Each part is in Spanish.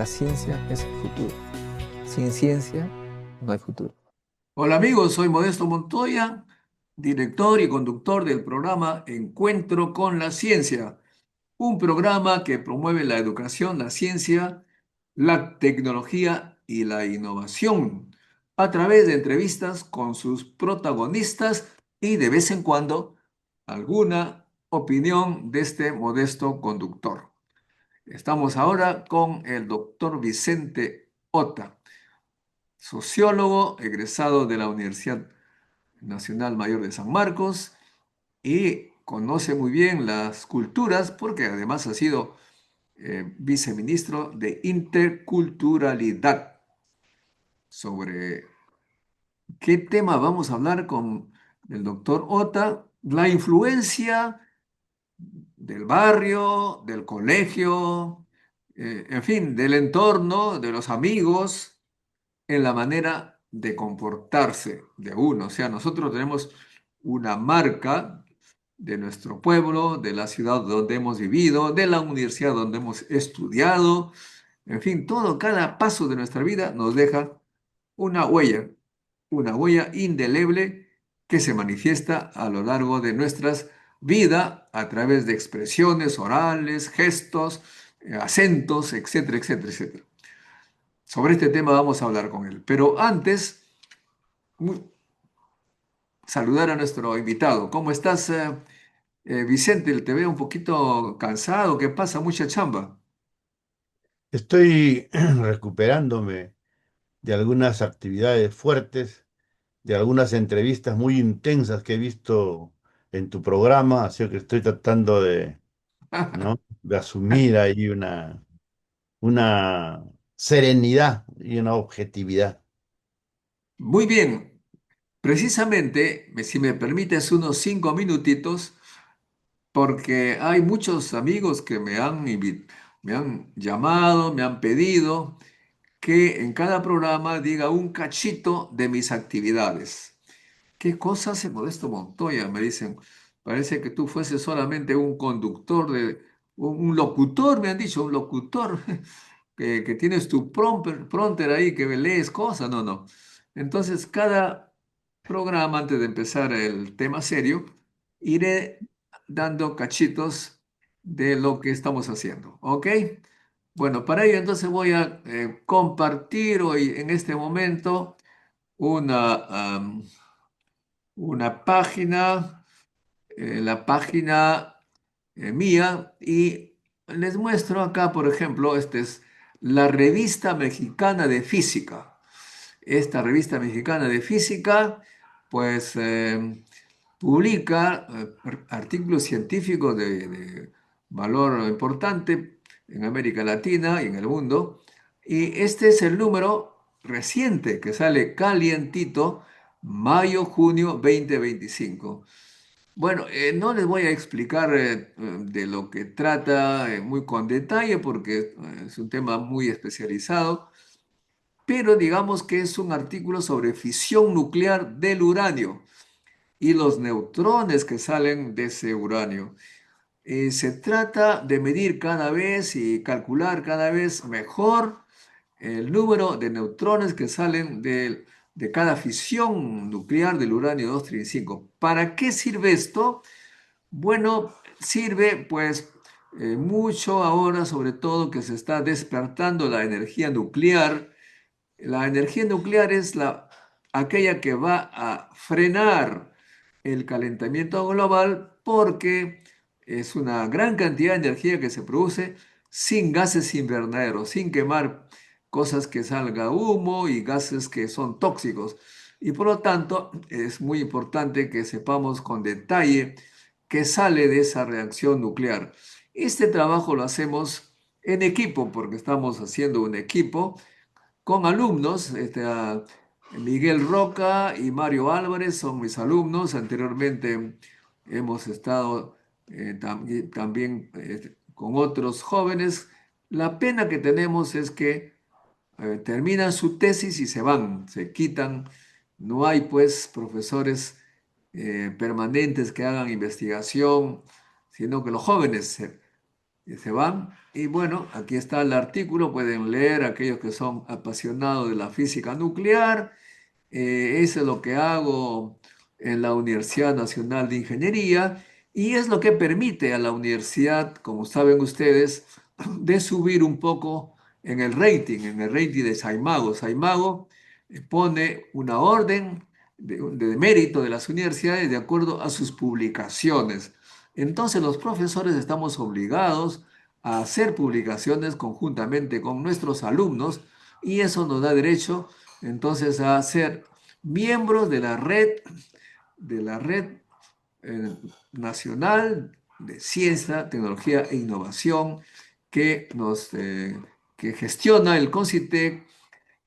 La ciencia es el futuro. Sin ciencia no hay futuro. Hola amigos, soy Modesto Montoya, director y conductor del programa Encuentro con la Ciencia, un programa que promueve la educación, la ciencia, la tecnología y la innovación a través de entrevistas con sus protagonistas y de vez en cuando alguna opinión de este modesto conductor. Estamos ahora con el doctor Vicente Ota, sociólogo egresado de la Universidad Nacional Mayor de San Marcos y conoce muy bien las culturas porque además ha sido viceministro de Interculturalidad. ¿Sobre qué tema vamos a hablar con el doctor Ota? La influencia del barrio, del colegio, en fin, del entorno, de los amigos en la manera de comportarse de uno. O sea, nosotros tenemos una marca de nuestro pueblo, de la ciudad donde hemos vivido, de la universidad donde hemos estudiado. En fin, todo, cada paso de nuestra vida nos deja una huella indeleble que se manifiesta a lo largo de nuestras vidas a través de expresiones orales, gestos, acentos, etcétera, etcétera, etcétera. Sobre este tema vamos a hablar con él. Pero antes, mu- saludar a nuestro invitado. ¿Cómo estás, Vicente? Te veo un poquito cansado. ¿Qué pasa? Mucha chamba. Estoy recuperándome de algunas actividades fuertes, de algunas entrevistas muy intensas que he visto en tu programa, así que estoy tratando ¿no? de asumir ahí una serenidad y una objetividad. Muy bien. Precisamente, si me permites unos 5 minutitos, porque hay muchos amigos que me han llamado, me han pedido que en cada programa diga un cachito de mis actividades. ¿Qué cosa hace Modesto Montoya? Me dicen. Parece que tú fueses solamente un conductor un locutor, me han dicho, un locutor, que tienes tu prompter ahí, que lees cosas. No, no. Entonces, cada programa, antes de empezar el tema serio, iré dando cachitos de lo que estamos haciendo. ¿Ok? Bueno, para ello entonces voy a compartir hoy en este momento una, una página, la página mía, y les muestro acá, por ejemplo, esta es la Revista Mexicana de Física. Esta Revista Mexicana de Física, pues, publica artículos científicos de valor importante en América Latina y en el mundo. Y este es el número reciente que sale calientito, mayo-junio 2025. Bueno, no les voy a explicar de lo que trata muy con detalle porque es un tema muy especializado, pero digamos que es un artículo sobre fisión nuclear del uranio y los neutrones que salen de ese uranio. Se trata de medir cada vez y calcular cada vez mejor el número de neutrones que salen de cada fisión nuclear del uranio 235. ¿Para qué sirve esto? Bueno, sirve pues mucho ahora, sobre todo que se está despertando la energía nuclear. La energía nuclear es aquella que va a frenar el calentamiento global porque es una gran cantidad de energía que se produce sin gases invernaderos, sin quemar cosas que salga humo y gases que son tóxicos. Y por lo tanto es muy importante que sepamos con detalle qué sale de esa reacción nuclear. Este trabajo lo hacemos en equipo porque estamos haciendo un equipo con alumnos. Miguel Roca y Mario Álvarez son mis alumnos. Anteriormente hemos estado también con otros jóvenes. La pena que tenemos es que terminan su tesis y se van, se quitan. No hay pues profesores permanentes que hagan investigación, sino que los jóvenes y se van. Y bueno, aquí está el artículo, pueden leer aquellos que son apasionados de la física nuclear. Eso es lo que hago en la Universidad Nacional de Ingeniería y es lo que permite a la universidad, como saben ustedes, de subir un poco en el rating de Saimago. Saimago pone una orden de mérito de las universidades de acuerdo a sus publicaciones. Entonces los profesores estamos obligados a hacer publicaciones conjuntamente con nuestros alumnos y eso nos da derecho entonces a ser miembros de la red eh, nacional de ciencia, tecnología e innovación que que gestiona el CONCITEC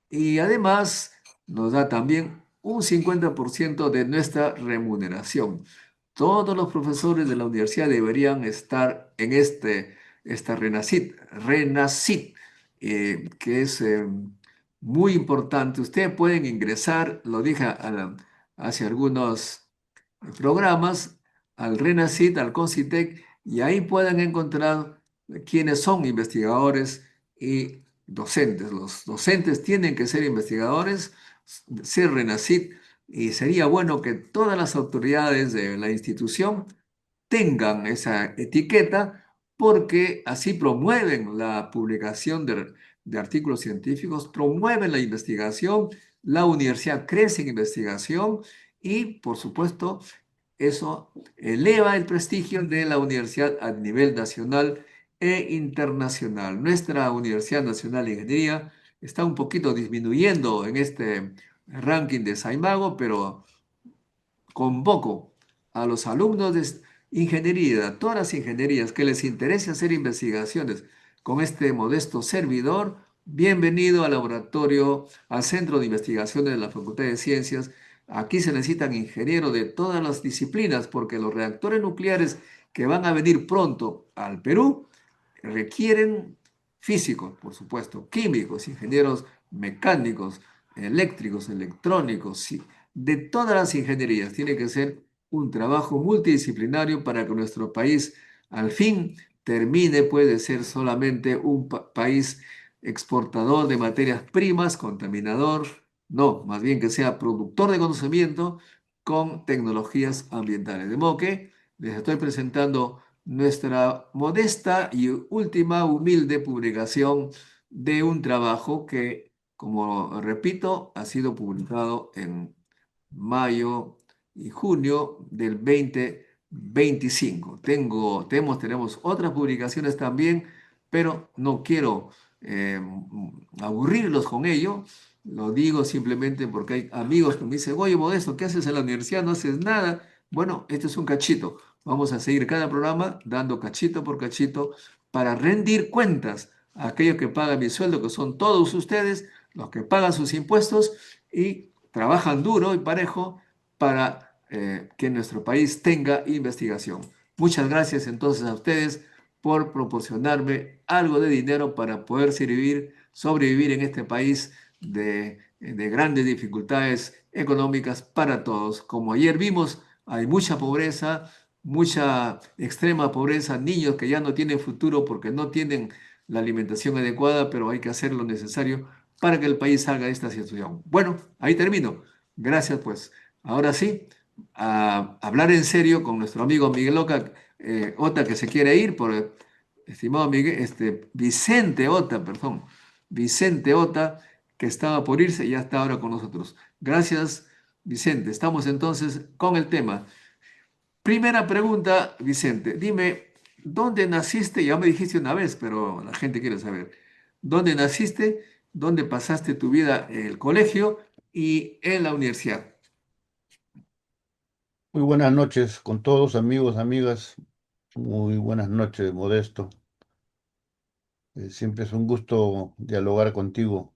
y además nos da también un 50% de nuestra remuneración. Todos los profesores de la universidad deberían estar en esta RENACIT, que es muy importante. Ustedes pueden ingresar, lo dije hace algunos programas, al RENACIT, al CONCITEC, y ahí pueden encontrar quiénes son investigadores y docentes. Los docentes tienen que ser investigadores, ser RENACIT, y sería bueno que todas las autoridades de la institución tengan esa etiqueta porque así promueven la publicación de artículos científicos, promueven la investigación, la universidad crece en investigación y, por supuesto, eso eleva el prestigio de la universidad a nivel nacional e internacional. Nuestra Universidad Nacional de Ingeniería está un poquito disminuyendo en este ranking de Saimago, pero convoco a los alumnos de ingeniería, todas las ingenierías que les interese hacer investigaciones con este modesto servidor. Bienvenido al laboratorio, al Centro de Investigaciones de la Facultad de Ciencias. Aquí se necesitan ingenieros de todas las disciplinas porque los reactores nucleares que van a venir pronto al Perú requieren físicos, por supuesto, químicos, ingenieros mecánicos, eléctricos, electrónicos, sí, de todas las ingenierías. Tiene que ser un trabajo multidisciplinario para que nuestro país al fin termine, puede ser solamente un país exportador de materias primas, contaminador, no, más bien que sea productor de conocimiento con tecnologías ambientales. De modo que les estoy presentando nuestra modesta y última humilde publicación de un trabajo que, como repito, ha sido publicado en mayo y junio del 2025. Tenemos otras publicaciones también, pero no quiero aburrirlos con ello. Lo digo simplemente porque hay amigos que me dicen, oye, Modesto, ¿qué haces en la universidad? No haces nada. Bueno, este es un cachito. Vamos a seguir cada programa dando cachito por cachito para rendir cuentas a aquellos que pagan mi sueldo, que son todos ustedes, los que pagan sus impuestos y trabajan duro y parejo para que nuestro país tenga investigación. Muchas gracias entonces a ustedes por proporcionarme algo de dinero para poder sobrevivir en este país de grandes dificultades económicas para todos. Como ayer vimos, hay mucha pobreza, mucha extrema pobreza, niños que ya no tienen futuro porque no tienen la alimentación adecuada, pero hay que hacer lo necesario para que el país salga de esta situación. Bueno, ahí termino. Gracias, pues. Ahora sí, a hablar en serio con nuestro amigo Miguel Ota, que se quiere ir, estimado Miguel, Vicente Ota, perdón, Vicente Ota, que estaba por irse y ya está ahora con nosotros. Gracias, Vicente. Estamos entonces con el tema. Primera pregunta, Vicente. Dime, ¿dónde naciste? Ya me dijiste una vez, pero la gente quiere saber. ¿Dónde naciste? ¿Dónde pasaste tu vida en el colegio y en la universidad? Muy buenas noches con todos, amigos, amigas. Muy buenas noches, Modesto. Siempre es un gusto dialogar contigo.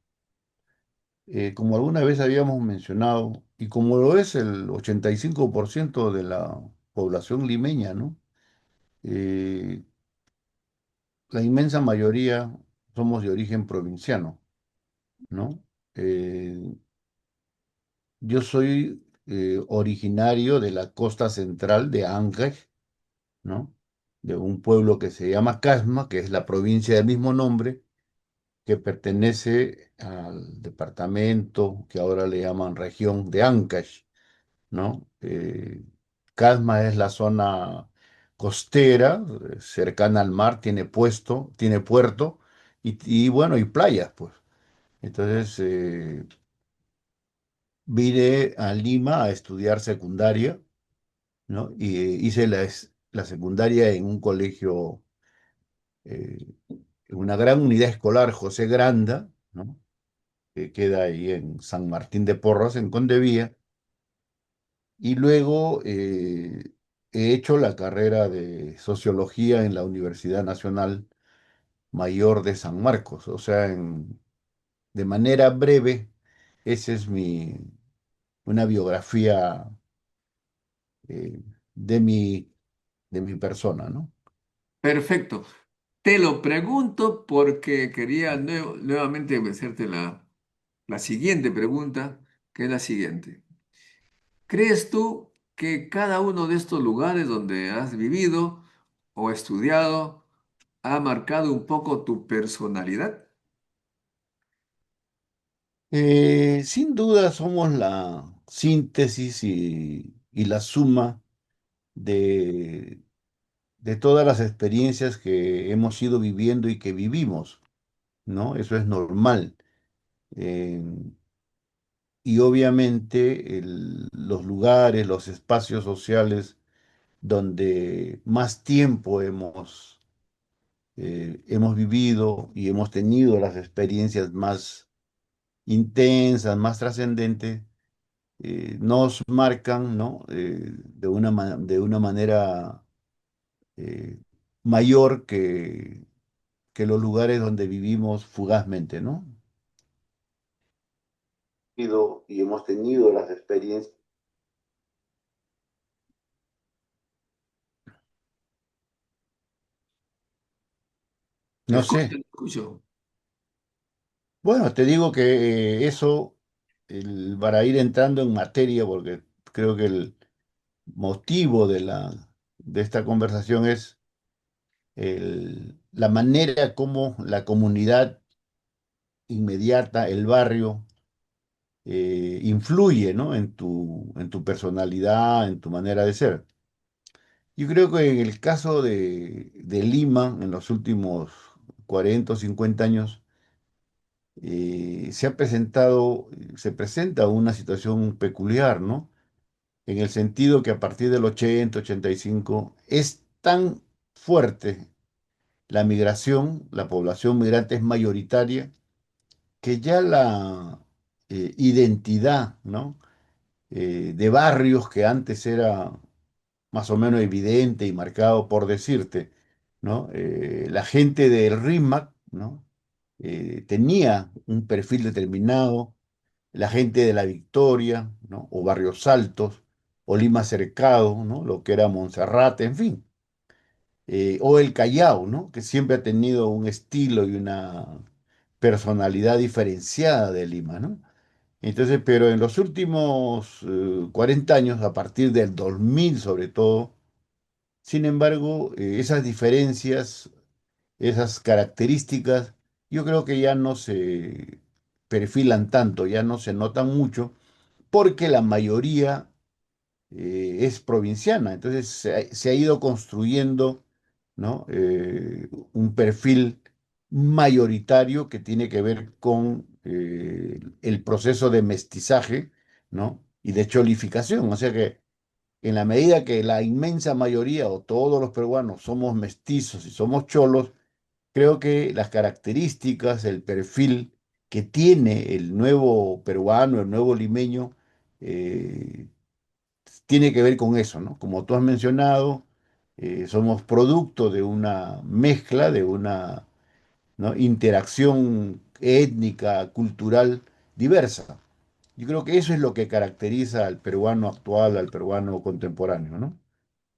Como alguna vez habíamos mencionado, y como lo es el 85% de la población limeña, ¿no? Eh, la inmensa mayoría somos de origen provinciano, ¿no? Eh, yo soy originario de la costa central de Ángel, ¿no? de un pueblo que se llama Casma, que es la provincia del mismo nombre, que pertenece al departamento que ahora le llaman región de Ancash, ¿no? Casma es la zona costera, cercana al mar, tiene puerto bueno, y playas, pues. Entonces, vine a Lima a estudiar secundaria, ¿no? Y hice la secundaria en un colegio, en una gran unidad escolar, José Granda, ¿no? Que queda ahí en San Martín de Porras, en Condevía. Y luego he hecho la carrera de sociología en la Universidad Nacional Mayor de San Marcos. O sea, de manera breve, esa es una biografía eh, de mi persona, ¿no? Perfecto. Te lo pregunto porque quería nuevamente hacerte la siguiente pregunta, que es la siguiente. ¿Crees tú que cada uno de estos lugares donde has vivido o estudiado ha marcado un poco tu personalidad? Sin duda somos la síntesis y la suma de, de todas las experiencias que hemos ido viviendo y que vivimos, ¿no? Eso es normal. Eh, y obviamente los lugares, los espacios sociales donde más tiempo hemos vivido y hemos tenido las experiencias más intensas, más trascendentes, nos marcan, ¿no? De una manera eh, mayor que los lugares donde vivimos fugazmente, ¿no? Y hemos tenido las experiencias. Te No sé. escucho, te escucho. Bueno, te digo que eso, para ir entrando en materia, porque creo que el motivo de esta conversación es la manera como la comunidad inmediata, el barrio, influye, ¿no? En tu personalidad, en tu manera de ser. Yo creo que en el caso de Lima, en los últimos 40 o 50 años, se presenta una situación peculiar, ¿no? En el sentido que a partir del 80, 85, es tan fuerte la migración, la población migrante es mayoritaria, que ya la identidad, ¿no? De barrios que antes era más o menos evidente y marcado por decirte, ¿no? La gente del RIMAC, ¿no? Tenía un perfil determinado, la gente de La Victoria, ¿no? O Barrios Altos, o Lima Cercado, ¿no? Lo que era Monserrate, en fin. O el Callao, ¿no? Que siempre ha tenido un estilo y una personalidad diferenciada de Lima, ¿no? Entonces, pero en los últimos 40 años, a partir del 2000 sobre todo, sin embargo, esas diferencias, esas características, yo creo que ya no se perfilan tanto, ya no se notan mucho, porque la mayoría es provinciana. Entonces se ha ido construyendo, ¿no? Un perfil mayoritario que tiene que ver con el proceso de mestizaje, ¿no? Y de cholificación. O sea que en la medida que la inmensa mayoría o todos los peruanos somos mestizos y somos cholos, creo que las características, el perfil que tiene el nuevo peruano, el nuevo limeño, eh, tiene que ver con eso, ¿no? Como tú has mencionado, somos producto de una mezcla, de una, ¿no? Interacción étnica, cultural diversa. Yo creo que eso es lo que caracteriza al peruano actual, al peruano contemporáneo, ¿no?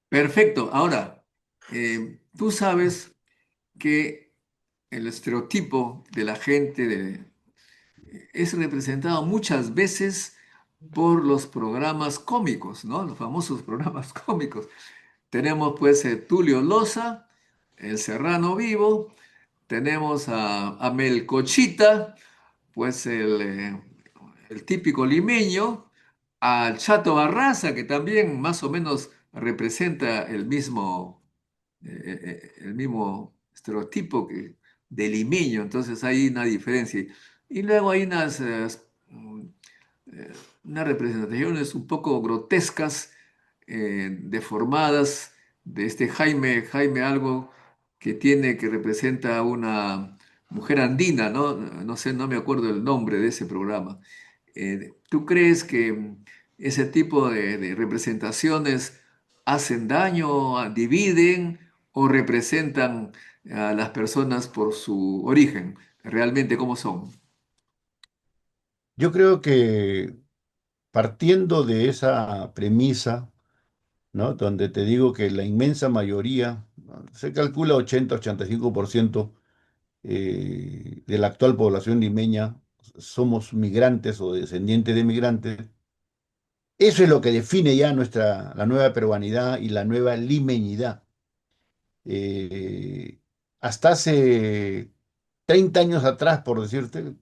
Perfecto. Ahora, tú sabes que el estereotipo de la gente es representado muchas veces por los programas cómicos, ¿no? Los famosos programas cómicos. tenemos pues Tulio Loza, el Serrano Vivo, tenemos a Melcochita, pues el típico limeño, al Chato Barraza, que también más o menos representa el mismo estereotipo de limeño, entonces hay una diferencia. Y luego hay eh, unas representaciones un poco grotescas, deformadas, de este Jaime algo que representa a una mujer andina, ¿no? No sé, no me acuerdo el nombre de ese programa. ¿Tú crees que ese tipo de representaciones hacen daño, dividen o representan a las personas por su origen, realmente cómo son? Yo creo que partiendo de esa premisa, ¿no? Donde te digo que la inmensa mayoría, ¿no? Se calcula 80-85% de la actual población limeña somos migrantes o descendientes de migrantes. Eso es lo que define ya la nueva peruanidad y la nueva limeñidad. Eh, Hasta hace 30 años atrás, por decirte,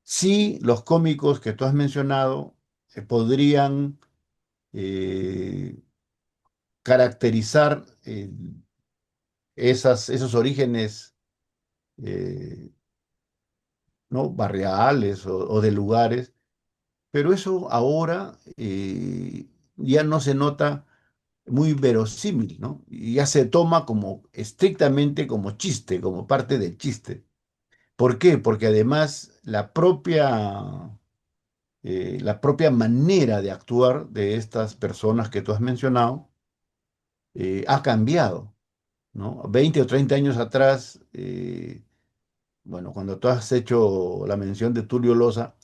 sí, los cómicos que tú has mencionado podrían eh, caracterizar esos orígenes, eh, ¿no? Barriales o de lugares, pero eso ahora ya no se nota muy verosímil, ¿no? Y ya se toma como estrictamente como chiste, como parte del chiste. ¿Por qué? Porque además la propia manera de actuar de estas personas que tú has mencionado ha cambiado, ¿no? 20 o 30 años atrás, bueno, cuando tú has hecho la mención de Tulio Loza,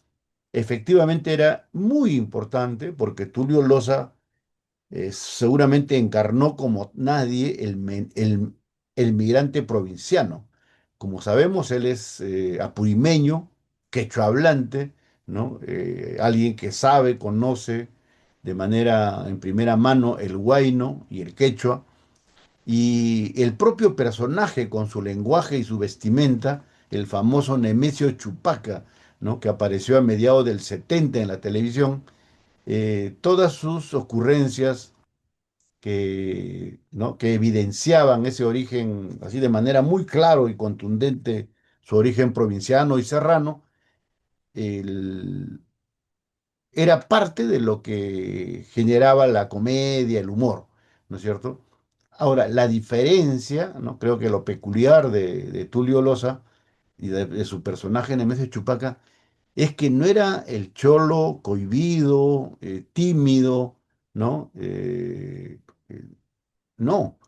efectivamente era muy importante porque Tulio Loza seguramente encarnó como nadie el migrante provinciano. Como sabemos, él es apurimeño, quechua hablante, ¿no? Alguien que sabe, conoce de manera en primera mano el huayno y el quechua, y el propio personaje con su lenguaje y su vestimenta, el famoso Nemesio Chupaca, ¿no? Que apareció a mediados del 70 en la televisión, todas sus ocurrencias ¿no? que evidenciaban ese origen así de manera muy claro y contundente, su origen provinciano y serrano, el- era parte de lo que generaba la comedia, el humor, ¿no es cierto? Ahora, la diferencia, ¿no? Creo que lo peculiar de Tulio Loza y de su personaje Nemesio Chupaca es que no era el cholo cohibido, tímido, ¿no? Eh, no,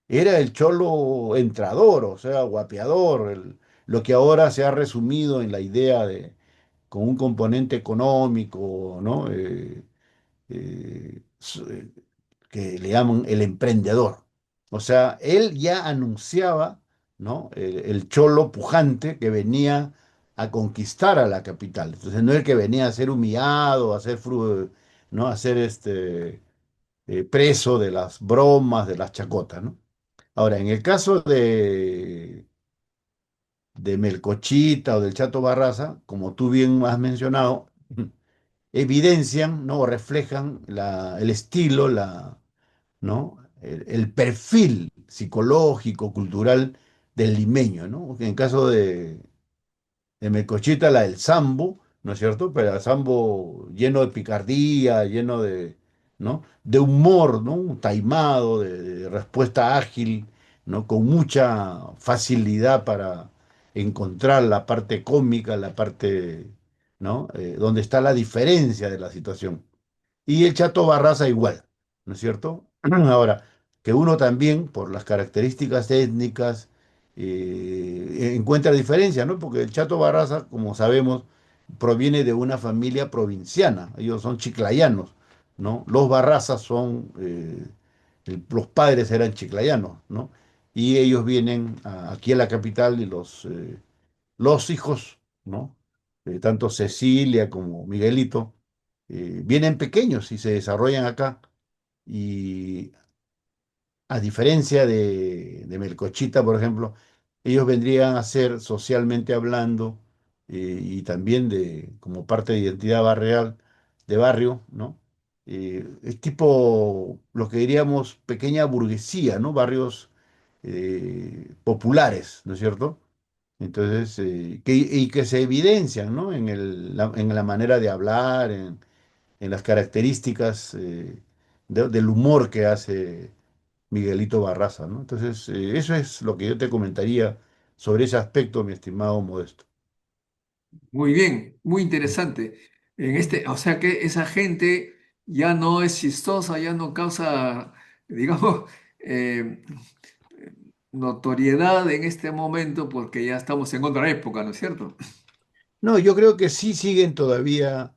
era el cholo entrador, o sea, guapeador, lo que ahora se ha resumido en la idea de con un componente económico, ¿no? Que le llaman el emprendedor. O sea, él ya anunciaba, ¿no? El cholo pujante que venía a conquistar a la capital. Entonces no el que venía a ser humillado, ¿no? A ser preso de las bromas, de las chacotas, ¿no? Ahora, en el caso de Melcochita o del Chato Barraza, como tú bien has mencionado, evidencian, ¿no? O reflejan el estilo, ¿no? El perfil psicológico, cultural del limeño, ¿no? En caso de Melcochita, la del sambo, ¿no es cierto? Pero el sambo lleno de picardía, lleno ¿no? De humor, ¿no? Un taimado, de respuesta ágil, ¿no? Con mucha facilidad para encontrar la parte cómica, la parte, ¿no? Donde está la diferencia de la situación. Y el Chato Barraza igual, ¿no es cierto? Ahora, que uno también, por las características étnicas, encuentra diferencia, ¿no? Porque el Chato Barraza, como sabemos, proviene de una familia provinciana, ellos son chiclayanos, ¿no? Los Barrazas son, los padres eran chiclayanos, ¿no? Y ellos vienen aquí a la capital y los hijos, ¿no? Tanto Cecilia como Miguelito vienen pequeños y se desarrollan acá. Y a diferencia de Melcochita, por ejemplo, ellos vendrían a ser socialmente hablando y también como parte de identidad barrial, de barrio, ¿no? Es tipo lo que diríamos pequeña burguesía, ¿no? Barrios populares, ¿no es cierto? Entonces, y que se evidencian, ¿no? En la manera de hablar, en las características del humor que hace Miguelito Barraza, ¿no? Entonces, eso es lo que yo te comentaría sobre ese aspecto, mi estimado Modesto. Muy bien, muy interesante. O sea que esa gente ya no es chistosa, ya no causa, digamos, eh, notoriedad en este momento porque ya estamos en otra época, ¿no es cierto? No, yo creo que sí siguen todavía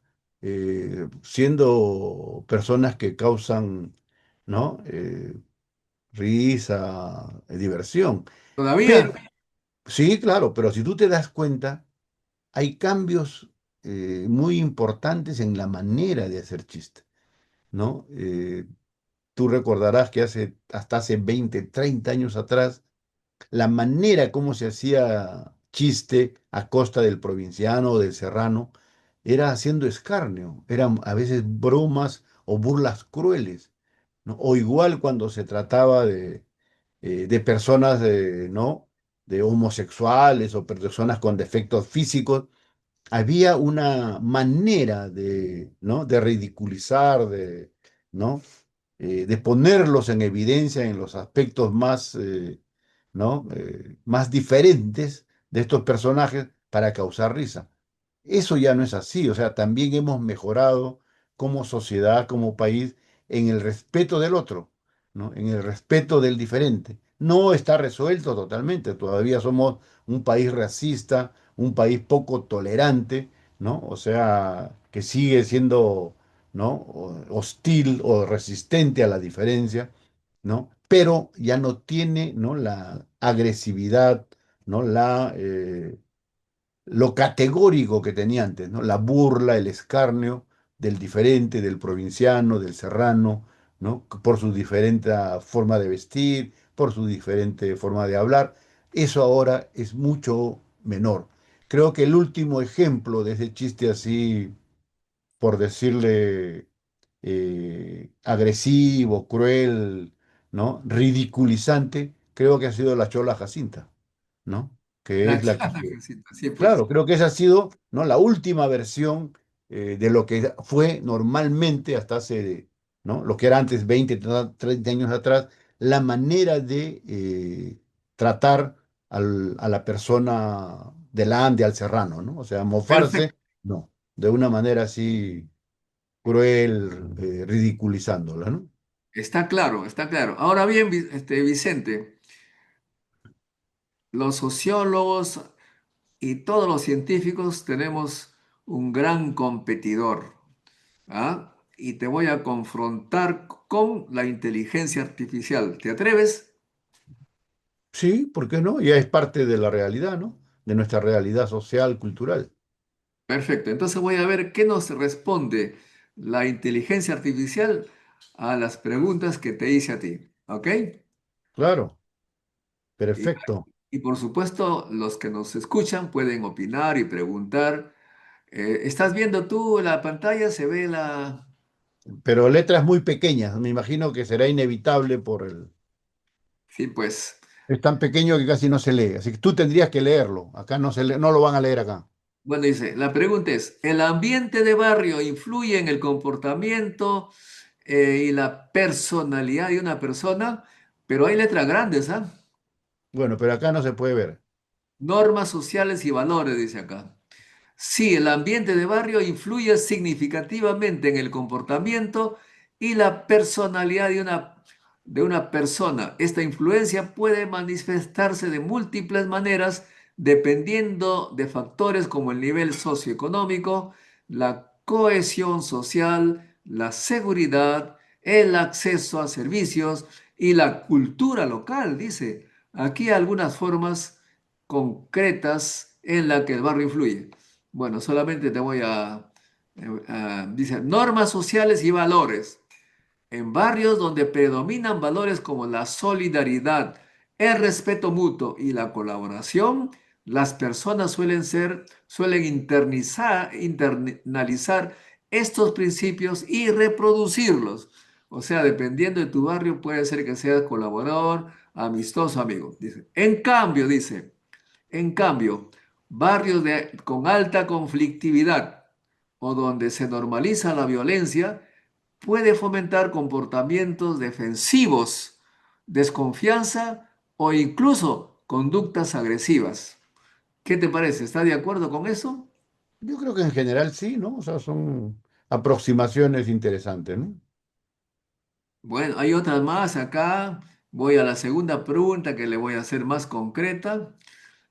siendo personas que causan, ¿no? Risa, diversión. Todavía, Pero, sí, claro, pero si tú te das cuenta, hay cambios muy importantes en la manera de hacer chiste, ¿no? Tú recordarás que hasta hace 20, 30 años atrás, la manera como se hacía chiste a costa del provinciano o del serrano era haciendo escarnio, eran a veces bromas o burlas crueles, ¿no? O igual cuando se trataba de personas, ¿no? De homosexuales o personas con defectos físicos, había una manera ¿no? De ridiculizar, ¿no? De ponerlos en evidencia en los aspectos más, ¿no? Más diferentes de estos personajes para causar risa. Eso ya no es así, o sea, también hemos mejorado como sociedad, como país, en el respeto del otro, ¿no? En el respeto del diferente. No está resuelto totalmente, todavía somos un país racista, un país poco tolerante, ¿no? O sea, que sigue siendo, ¿no? Hostil o resistente a la diferencia, ¿no? Pero ya no tiene, ¿no? La agresividad, ¿no? Lo categórico que tenía antes, ¿no? La burla, el escarnio del diferente, del provinciano, del serrano, ¿no? Por su diferente forma de vestir, por su diferente forma de hablar. Eso ahora es mucho menor. Creo que el último ejemplo de ese chiste así, por decirle, agresivo, cruel, ¿no? Ridiculizante, creo que ha sido la Chola Jacinta, ¿no? Que la es la que charla, Jesito, sí, pues. Claro, creo que esa ha sido, ¿no? La última versión de lo que fue normalmente hasta hace, ¿no? Lo que era antes 20, 30 años atrás, la manera de tratar a la persona del Ande, al serrano, ¿no? O sea, mofarse, Perfecto. no, de una manera así cruel, ridiculizándola, ¿no? Está claro, está claro. Ahora bien, Vicente, los sociólogos y todos los científicos tenemos un gran competidor, ¿ah? Y te voy a confrontar con la inteligencia artificial. ¿Te atreves? Sí, ¿por qué no? Ya es parte de la realidad, ¿no? De nuestra realidad social, cultural. Perfecto. Entonces voy a ver qué nos responde la inteligencia artificial a las preguntas que te hice a ti. ¿Ok? Claro, Y, perfecto. y por supuesto, los que nos escuchan pueden opinar y preguntar. ¿Estás viendo tú la pantalla? ¿Se ve la...? Pero letras muy pequeñas, me imagino que será inevitable Sí, pues. es tan pequeño que casi no se lee, así que tú tendrías que leerlo, acá no se lee, no lo van a leer acá. Bueno, dice, la pregunta es, ¿el ambiente de barrio influye en el comportamiento y la personalidad de una persona? Pero hay letras grandes, ¿ah? Bueno, pero acá no se puede ver. Normas sociales y valores, dice acá. Sí, el ambiente de barrio influye significativamente en el comportamiento y la personalidad de una persona. Esta influencia puede manifestarse de múltiples maneras dependiendo de factores como el nivel socioeconómico, la cohesión social, la seguridad, el acceso a servicios y la cultura local, dice. Aquí algunas formas concretas en la que el barrio influye. Bueno, solamente te voy dice, normas sociales y valores. En barrios donde predominan valores como la solidaridad, el respeto mutuo y la colaboración, las personas suelen internalizar estos principios y reproducirlos. O sea, dependiendo de tu barrio, puede ser que seas colaborador, amistoso, amigo. Dice. En cambio, con alta conflictividad o donde se normaliza la violencia, puede fomentar comportamientos defensivos, desconfianza o incluso conductas agresivas. ¿Qué te parece? ¿Estás de acuerdo con eso? Yo creo que en general sí, ¿no? O sea, son aproximaciones interesantes, ¿no? Bueno, hay otras más acá. Voy a la segunda pregunta que le voy a hacer más concreta.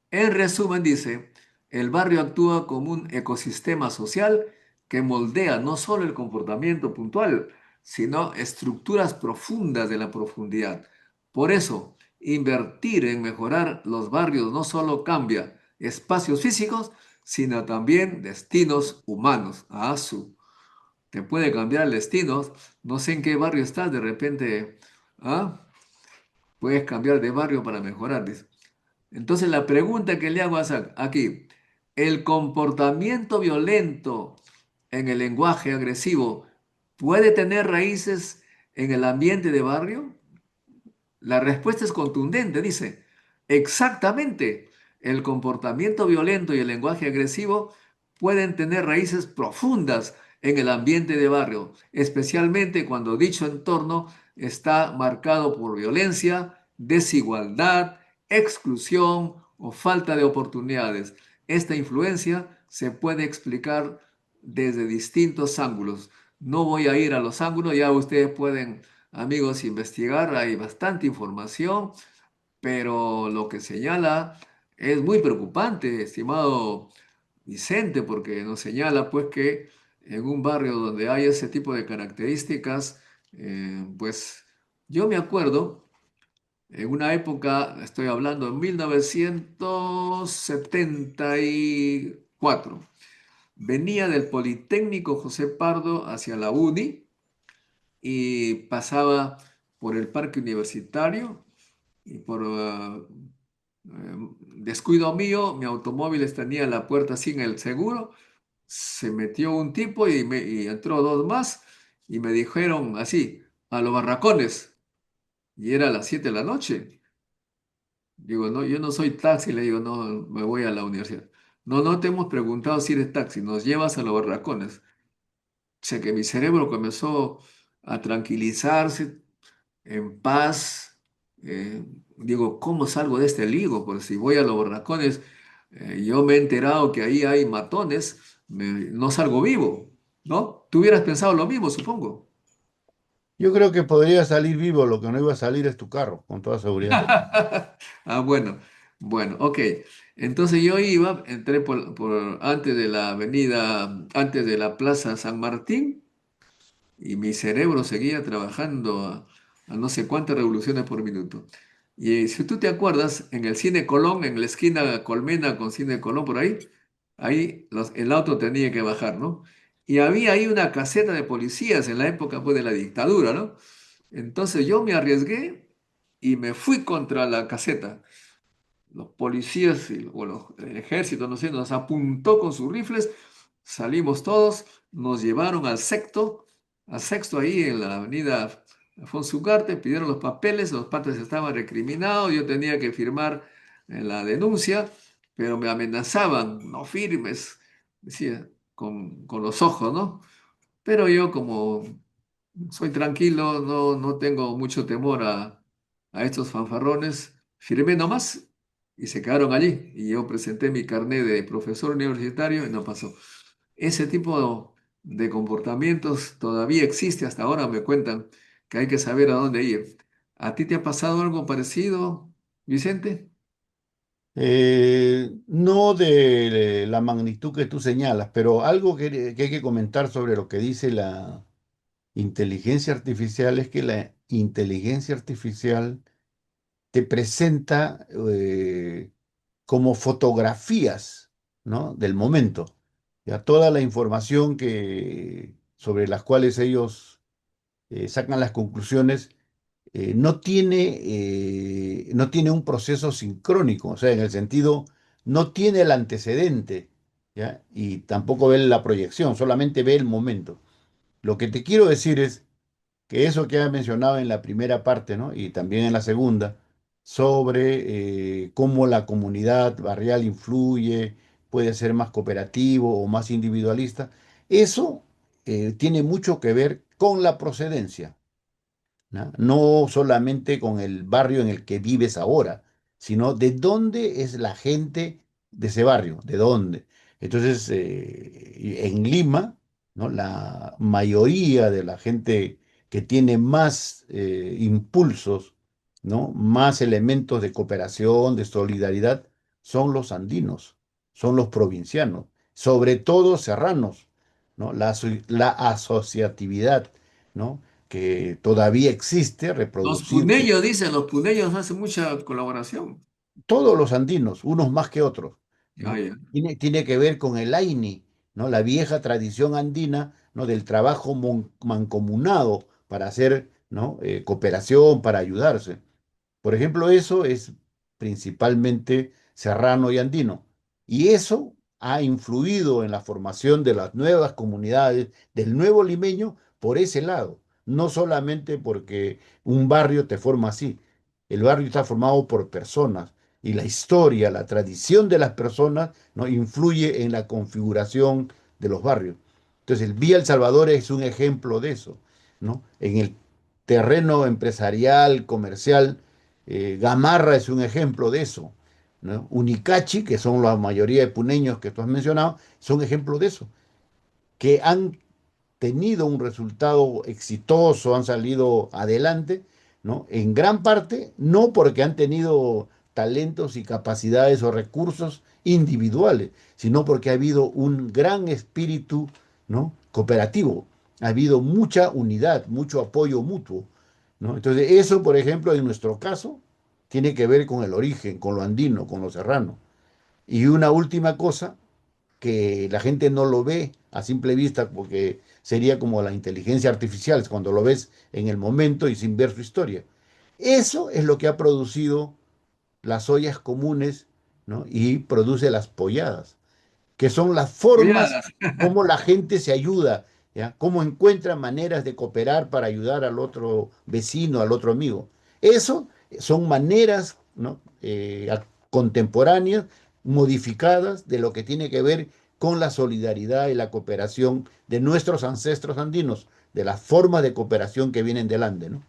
En resumen, dice, el barrio actúa como un ecosistema social que moldea no solo el comportamiento puntual, sino estructuras profundas de la profundidad. Por eso, invertir en mejorar los barrios no solo cambia espacios físicos, sino también destinos humanos. Te puede cambiar el destino. No sé en qué barrio estás, de repente, ¿ah? Puedes cambiar de barrio para mejorar, dice. Entonces la pregunta que le hago es aquí, ¿el comportamiento violento en el lenguaje agresivo puede tener raíces en el ambiente de barrio? La respuesta es contundente, dice, exactamente, el comportamiento violento y el lenguaje agresivo pueden tener raíces profundas en el ambiente de barrio, especialmente cuando dicho entorno está marcado por violencia, desigualdad, exclusión o falta de oportunidades. Esta influencia se puede explicar desde distintos ángulos. No voy a ir a los ángulos, ya ustedes pueden, amigos, investigar, hay bastante información, pero lo que señala es muy preocupante, estimado Vicente, porque nos señala pues que en un barrio donde hay ese tipo de características, pues yo me acuerdo, en una época, estoy hablando en 1974, venía del Politécnico José Pardo hacia la UNI y pasaba por el parque universitario y por descuido mío, mi automóvil tenía la puerta sin el seguro, se metió un tipo y entró dos más y me dijeron así, a los barracones, y era a las 7 de la noche. Digo, no, yo no soy taxi, le digo, no, me voy a la universidad. No, no te hemos preguntado si eres taxi, nos llevas a los barracones. Sé que mi cerebro comenzó a tranquilizarse, en paz. Digo, ¿cómo salgo de este lío? Porque si voy a los barracones, yo me he enterado que ahí hay matones, no salgo vivo, ¿no? Tú hubieras pensado lo mismo, supongo. Yo creo que podría salir vivo, lo que no iba a salir es tu carro, con toda seguridad. Bueno, bueno, ok. Entonces yo iba, entré por antes de la avenida, antes de la Plaza San Martín, y mi cerebro seguía trabajando a no sé cuántas revoluciones por minuto. Y si tú te acuerdas, en el Cine Colón, en la esquina Colmena con Cine Colón por ahí, el auto tenía que bajar, ¿no? Y había ahí una caseta de policías en la época pues, de la dictadura, ¿no? Entonces yo me arriesgué y me fui contra la caseta. Los policías el ejército, no sé, nos apuntó con sus rifles, salimos todos, nos llevaron al sexto ahí en la avenida Alfonso Ugarte, pidieron los papeles, los patas estaban recriminados, yo tenía que firmar en la denuncia, pero me amenazaban, no firmes, decía, con los ojos, ¿no? Pero yo como soy tranquilo, no tengo mucho temor a estos fanfarrones. Firmé nomás y se quedaron allí. Y yo presenté mi carnet de profesor universitario y no pasó. Ese tipo de comportamientos todavía existe hasta ahora, me cuentan que hay que saber a dónde ir. ¿A ti te ha pasado algo parecido, Vicente? No de la magnitud que tú señalas, pero algo que hay que comentar sobre lo que dice la inteligencia artificial es que la inteligencia artificial te presenta como fotografías, ¿no? Del momento. Ya toda la información sobre las cuales ellos sacan las conclusiones, no tiene un proceso sincrónico, o sea, en el sentido, no tiene el antecedente, ¿ya? Y tampoco ve la proyección, solamente ve el momento. Lo que te quiero decir es que eso que has mencionado en la primera parte, ¿no? Y también en la segunda, sobre cómo la comunidad barrial influye, puede ser más cooperativo o más individualista, eso tiene mucho que ver con la procedencia. ¿No? No solamente con el barrio en el que vives ahora, sino de dónde es la gente de ese barrio, de dónde. Entonces, en Lima, ¿no? La mayoría de la gente que tiene más impulsos, ¿no? Más elementos de cooperación, de solidaridad, son los andinos, son los provincianos, sobre todo serranos, ¿no? La asociatividad, ¿no? Que todavía existe, Los reproducida, puneños, dicen, los puneños hacen mucha colaboración. todos los andinos, unos más que otros, Ya, ¿no? ya. Tiene que ver con el AINI, ¿no? La vieja tradición andina, ¿no? Del trabajo mancomunado para hacer, ¿no? Cooperación, para ayudarse. Por ejemplo, eso es principalmente serrano y andino. Y eso ha influido en la formación de las nuevas comunidades, del nuevo limeño, por ese lado. No solamente porque un barrio te forma así. El barrio está formado por personas y la historia, la tradición de las personas, ¿no? Influye en la configuración de los barrios. Entonces, el Vía El Salvador es un ejemplo de eso, ¿no? En el terreno empresarial, comercial, Gamarra es un ejemplo de eso, ¿no? Unicachi, que son la mayoría de puneños que tú has mencionado, son ejemplos de eso, que han tenido un resultado exitoso, han salido adelante, ¿no? En gran parte, no porque han tenido talentos y capacidades o recursos individuales, sino porque ha habido un gran espíritu, ¿no? Cooperativo, ha habido mucha unidad, mucho apoyo mutuo, ¿no? Entonces, eso, por ejemplo, en nuestro caso, tiene que ver con el origen, con lo andino, con lo serrano. Y una última cosa que la gente no lo ve a simple vista porque sería como la inteligencia artificial, cuando lo ves en el momento y sin ver su historia. Eso es lo que ha producido las ollas comunes, ¿no? Y produce las polladas, que son las formas Apoyadas. como la gente se ayuda, ¿ya? Cómo encuentra maneras de cooperar para ayudar al otro vecino, al otro amigo. Eso son maneras, ¿no? Contemporáneas, modificadas de lo que tiene que ver con la solidaridad y la cooperación de nuestros ancestros andinos, de las formas de cooperación que vienen del Ande, ¿no?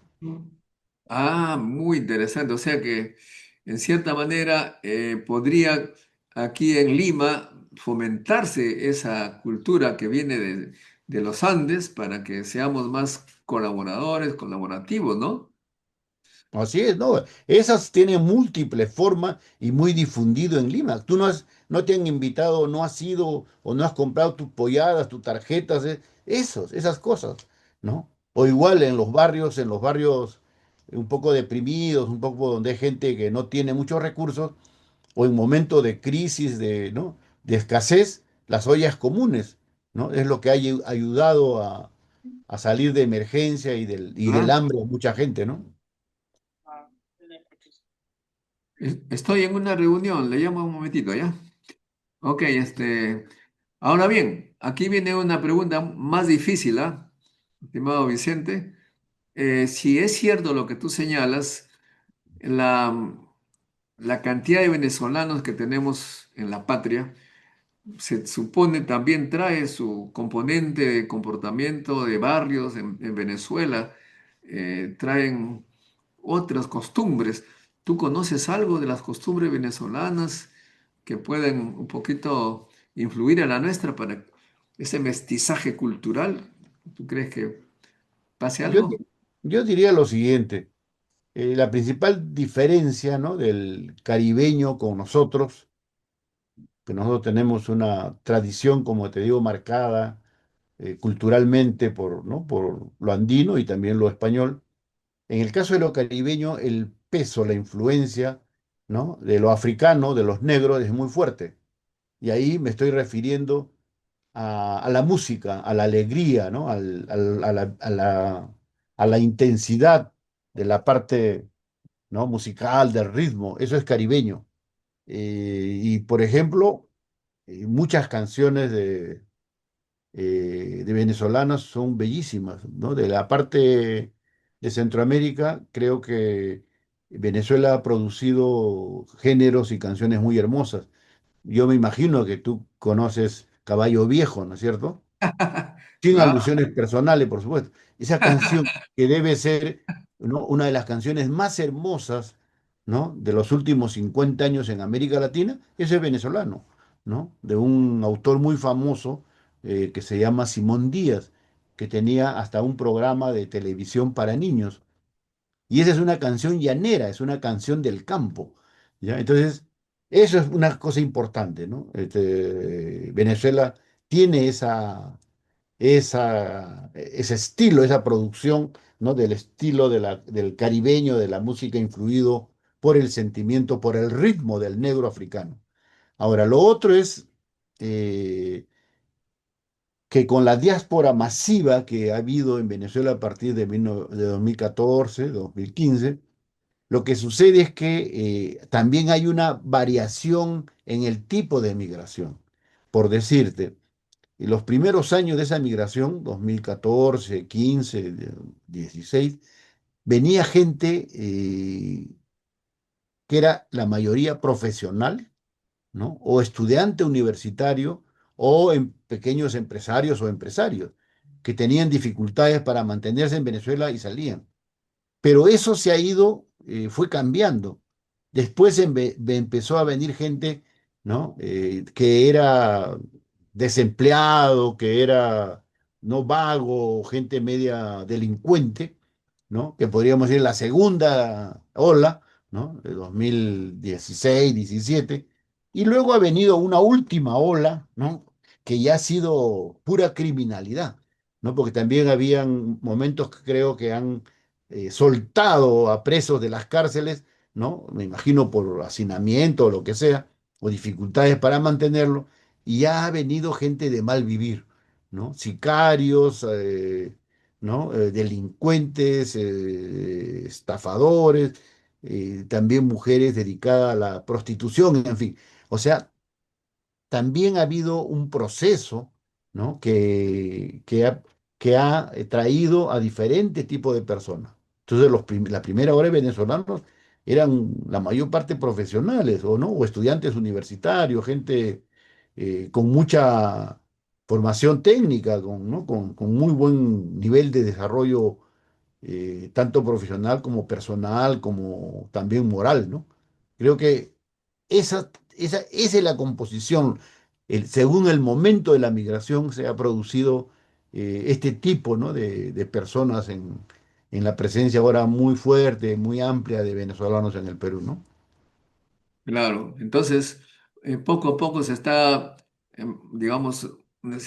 Ah, muy interesante. O sea que, en cierta manera, podría aquí en Lima fomentarse esa cultura que viene de los Andes para que seamos más colaboradores, colaborativos, ¿no? Así es, ¿no? Esas tienen múltiples formas y muy difundido en Lima. Tú no te han invitado, no has ido o no has comprado tus polladas, tus tarjetas, esas cosas, ¿no? O igual en los barrios un poco deprimidos, un poco donde hay gente que no tiene muchos recursos, o en momentos de crisis, ¿no? De escasez, las ollas comunes, ¿no? Es lo que ha ayudado a salir de emergencia y del Ah, hambre a mucha gente, ¿no? estoy en una reunión, le llamo un momentito, ¿ya? Ok, ahora bien, aquí viene una pregunta más difícil, ¿ah? Estimado Vicente, si es cierto lo que tú señalas, la, la cantidad de venezolanos que tenemos en la patria, se supone también trae su componente de comportamiento de barrios en Venezuela, traen otras costumbres. ¿Tú conoces algo de las costumbres venezolanas que pueden un poquito influir en la nuestra para ese mestizaje cultural? ¿Tú crees que pase Yo, algo? di- yo diría lo siguiente, la principal diferencia, ¿no? Del caribeño con nosotros, que nosotros tenemos una tradición, como te digo, marcada culturalmente ¿no? Por lo andino y también lo español. En el caso de lo caribeño, el peso, la influencia, ¿no? De lo africano, de los negros, es muy fuerte. Y ahí me estoy refiriendo a la música, a la alegría, ¿no? a la intensidad de la parte, ¿no? musical, del ritmo. Eso es caribeño. Y por ejemplo, muchas canciones de venezolanos son bellísimas, ¿no? De la parte de Centroamérica, creo que Venezuela ha producido géneros y canciones muy hermosas. Yo me imagino que tú conoces Caballo Viejo, ¿no es cierto? Sin Claro. alusiones personales, por supuesto. Esa canción que debe ser, ¿no? una de las canciones más hermosas, ¿no? de los últimos 50 años en América Latina, ese es venezolano, ¿no? De un autor muy famoso que se llama Simón Díaz, que tenía hasta un programa de televisión para niños. Y esa es una canción llanera, es una canción del campo, ¿ya? Entonces, eso es una cosa importante, ¿no? Venezuela tiene ese estilo, esa producción, ¿no? Del estilo del caribeño, de la música influido por el sentimiento, por el ritmo del negro africano. Ahora, lo otro es eh, que con la diáspora masiva que ha habido en Venezuela a partir de 2014, 2015, lo que sucede es que también hay una variación en el tipo de migración. Por decirte, en los primeros años de esa migración, 2014, 15, 16, venía gente que era la mayoría profesional, ¿no? O estudiante universitario o pequeños empresarios o empresarios que tenían dificultades para mantenerse en Venezuela y salían. Pero eso se ha ido, fue cambiando. Después empezó a venir gente, ¿no? Que era desempleado, que era no vago, gente media delincuente, ¿no? Que podríamos decir la segunda ola, ¿no? De 2016, 17. Y luego ha venido una última ola, ¿no? Que ya ha sido pura criminalidad, ¿no? Porque también habían momentos que creo que han soltado a presos de las cárceles, ¿no? Me imagino por hacinamiento o lo que sea, o dificultades para mantenerlo, y ya ha venido gente de mal vivir, ¿no? Sicarios, ¿no? Delincuentes, estafadores, también mujeres dedicadas a la prostitución, en fin. O sea, también ha habido un proceso, ¿no? que ha traído a diferentes tipos de personas. Entonces, la primera hora de venezolanos eran la mayor parte profesionales, o no, o estudiantes universitarios, gente con mucha formación técnica, ¿no? con muy buen nivel de desarrollo, tanto profesional como personal, como también moral, ¿no? Creo que esa es la composición. Según el momento de la migración se ha producido este tipo, ¿no? de personas en la presencia ahora muy fuerte, muy amplia de venezolanos en el Perú, ¿no? Claro, entonces poco a poco se está, digamos,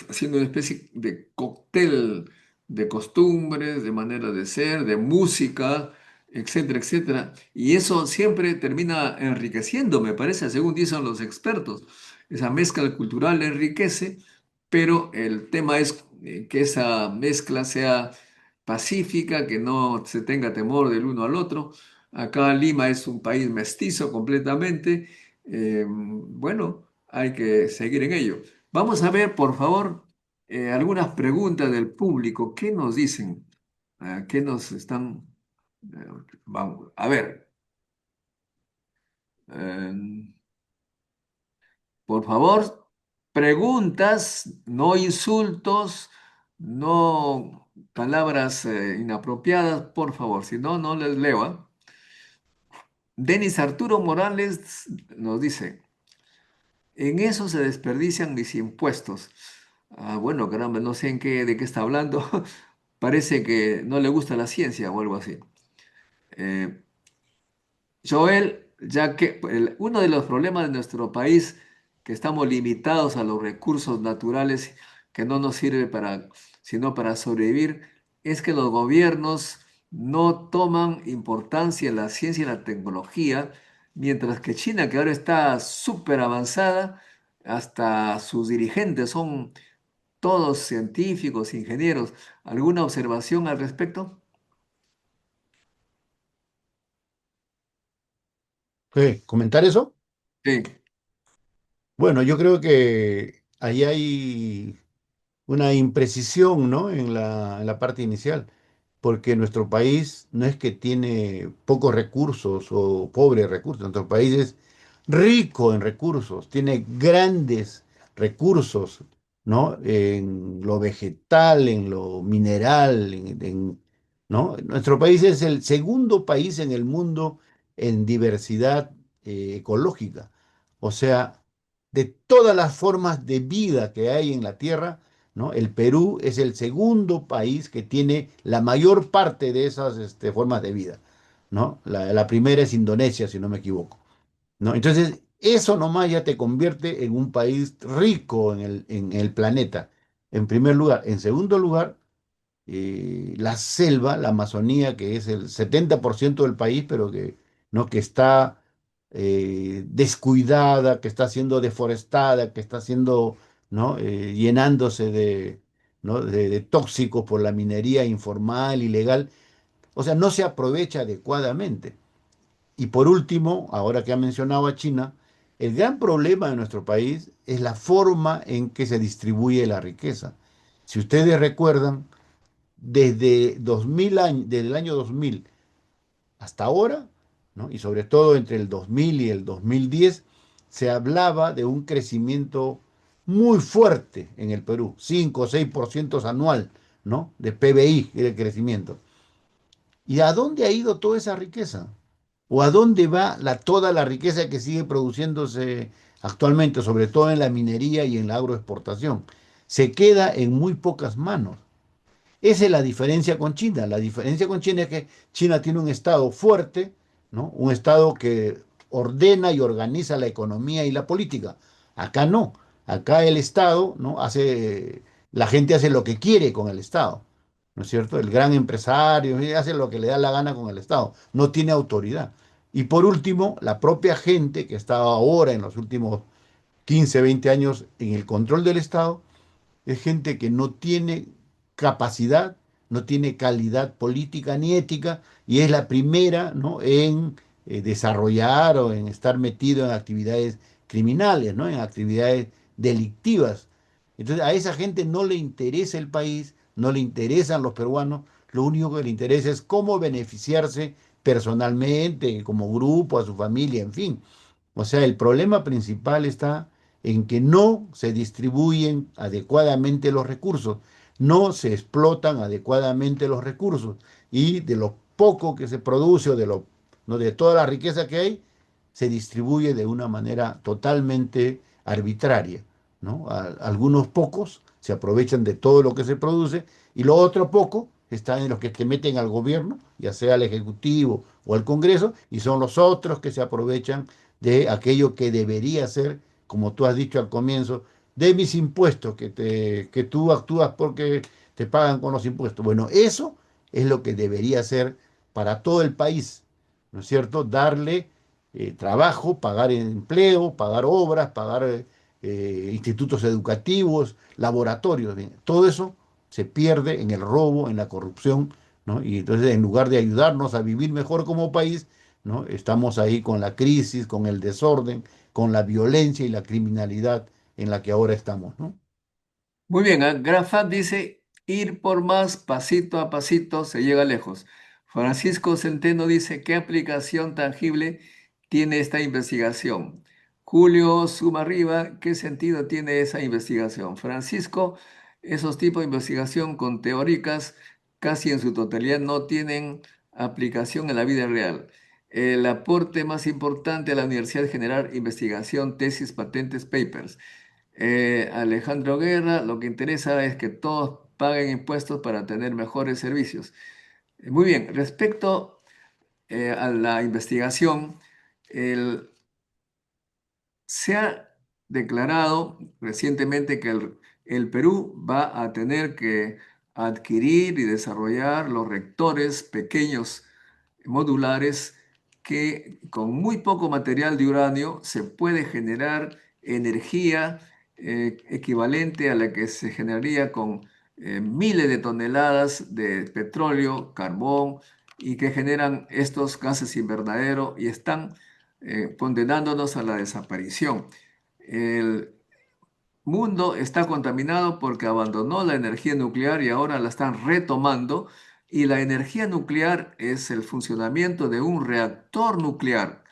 haciendo una especie de cóctel de costumbres, de maneras de ser, de música, etcétera, etcétera. Y eso siempre termina enriqueciendo, me parece, según dicen los expertos. Esa mezcla cultural enriquece, pero el tema es que esa mezcla sea pacífica, que no se tenga temor del uno al otro. Acá Lima es un país mestizo completamente. Bueno, hay que seguir en ello. Vamos a ver, por favor, algunas preguntas del público. ¿Qué nos dicen? ¿Qué nos están? eh, Vamos, a ver, eh, por favor, preguntas, no insultos, no palabras inapropiadas, por favor. Si no, no les leo. ¿Ah? Denis Arturo Morales nos dice, en eso se desperdician mis impuestos. Ah, bueno, caramba, no sé de qué está hablando. Parece que no le gusta la ciencia o algo así. Eh, Joel, ya que uno de los problemas de nuestro país, que estamos limitados a los recursos naturales que no nos sirve sino para sobrevivir, es que los gobiernos no toman importancia en la ciencia y la tecnología, mientras que China, que ahora está súper avanzada, hasta sus dirigentes son todos científicos, ingenieros. ¿Alguna observación al respecto? ¿Comentar eso? Sí, Bueno, yo creo que ahí hay una imprecisión, ¿no? En la parte inicial, porque nuestro país no es que tiene pocos recursos o pobres recursos, nuestro país es rico en recursos, tiene grandes recursos, ¿no? En lo vegetal, en lo mineral, ¿no? Nuestro país es el segundo país en el mundo en diversidad ecológica. O sea, de todas las formas de vida que hay en la Tierra, ¿no? El Perú es el segundo país que tiene la mayor parte de esas formas de vida, ¿no? La primera es Indonesia, si no me equivoco, ¿no? Entonces, eso nomás ya te convierte en un país rico en el planeta, en primer lugar. En segundo lugar, la selva, la Amazonía, que es el 70% del país, pero que, ¿no? que está descuidada, que está siendo deforestada, que está siendo, ¿no? Llenándose de, ¿no? de tóxicos por la minería informal, ilegal. O sea, no se aprovecha adecuadamente. Y por último, ahora que ha mencionado a China, el gran problema de nuestro país es la forma en que se distribuye la riqueza. Si ustedes recuerdan, desde 2000 años, desde el año 2000 hasta ahora, ¿no? Y sobre todo entre el 2000 y el 2010, se hablaba de un crecimiento muy fuerte en el Perú, 5 o 6% anual, ¿no? De PBI, el crecimiento. ¿Y a dónde ha ido toda esa riqueza? ¿O a dónde va toda la riqueza que sigue produciéndose actualmente, sobre todo en la minería y en la agroexportación? Se queda en muy pocas manos. Esa es la diferencia con China. La diferencia con China es que China tiene un Estado fuerte, ¿no? Un Estado que ordena y organiza la economía y la política. Acá no. Acá el Estado, ¿no? La gente hace lo que quiere con el Estado, ¿no es cierto? El gran empresario hace lo que le da la gana con el Estado. No tiene autoridad. Y por último, la propia gente que está ahora en los últimos 15, 20 años en el control del Estado es gente que no tiene capacidad, no tiene calidad política ni ética y es la primera, ¿no? en desarrollar o en estar metido en actividades criminales, ¿no? En actividades delictivas. Entonces a esa gente no le interesa el país, no le interesan los peruanos, lo único que le interesa es cómo beneficiarse personalmente, como grupo, a su familia, en fin. O sea, el problema principal está en que no se distribuyen adecuadamente los recursos, no se explotan adecuadamente los recursos y de lo poco que se produce o no, de toda la riqueza que hay, se distribuye de una manera totalmente arbitraria, ¿no? Algunos pocos se aprovechan de todo lo que se produce y lo otro poco están en los que te meten al gobierno, ya sea al Ejecutivo o al Congreso, y son los otros que se aprovechan de aquello que debería ser, como tú has dicho al comienzo, de mis impuestos, que tú actúas porque te pagan con los impuestos. Bueno, eso es lo que debería ser para todo el país, ¿no es cierto? Darle trabajo, pagar empleo, pagar obras, pagar institutos educativos, laboratorios. Bien. Todo eso se pierde en el robo, en la corrupción, ¿no? Y entonces en lugar de ayudarnos a vivir mejor como país, ¿no? Estamos ahí con la crisis, con el desorden, con la violencia y la criminalidad en la que ahora estamos, ¿no? muy bien. Grafat dice, ir por más, pasito a pasito, se llega lejos. Francisco Centeno dice, ¿qué aplicación tangible tiene esta investigación? Julio Sumarriba, ¿qué sentido tiene esa investigación? Francisco, esos tipos de investigación con teóricas casi en su totalidad no tienen aplicación en la vida real. El aporte más importante a la universidad es generar investigación, tesis, patentes, papers. Alejandro Guerra, lo que interesa es que todos paguen impuestos para tener mejores servicios. Muy bien, respecto a la investigación, el- se ha declarado recientemente que el Perú va a tener que adquirir y desarrollar los reactores pequeños modulares que con muy poco material de uranio se puede generar energía equivalente a la que se generaría con miles de toneladas de petróleo, carbón y que generan estos gases invernadero y están condenándonos a la desaparición. El mundo está contaminado porque abandonó la energía nuclear y ahora la están retomando. Y la energía nuclear es el funcionamiento de un reactor nuclear.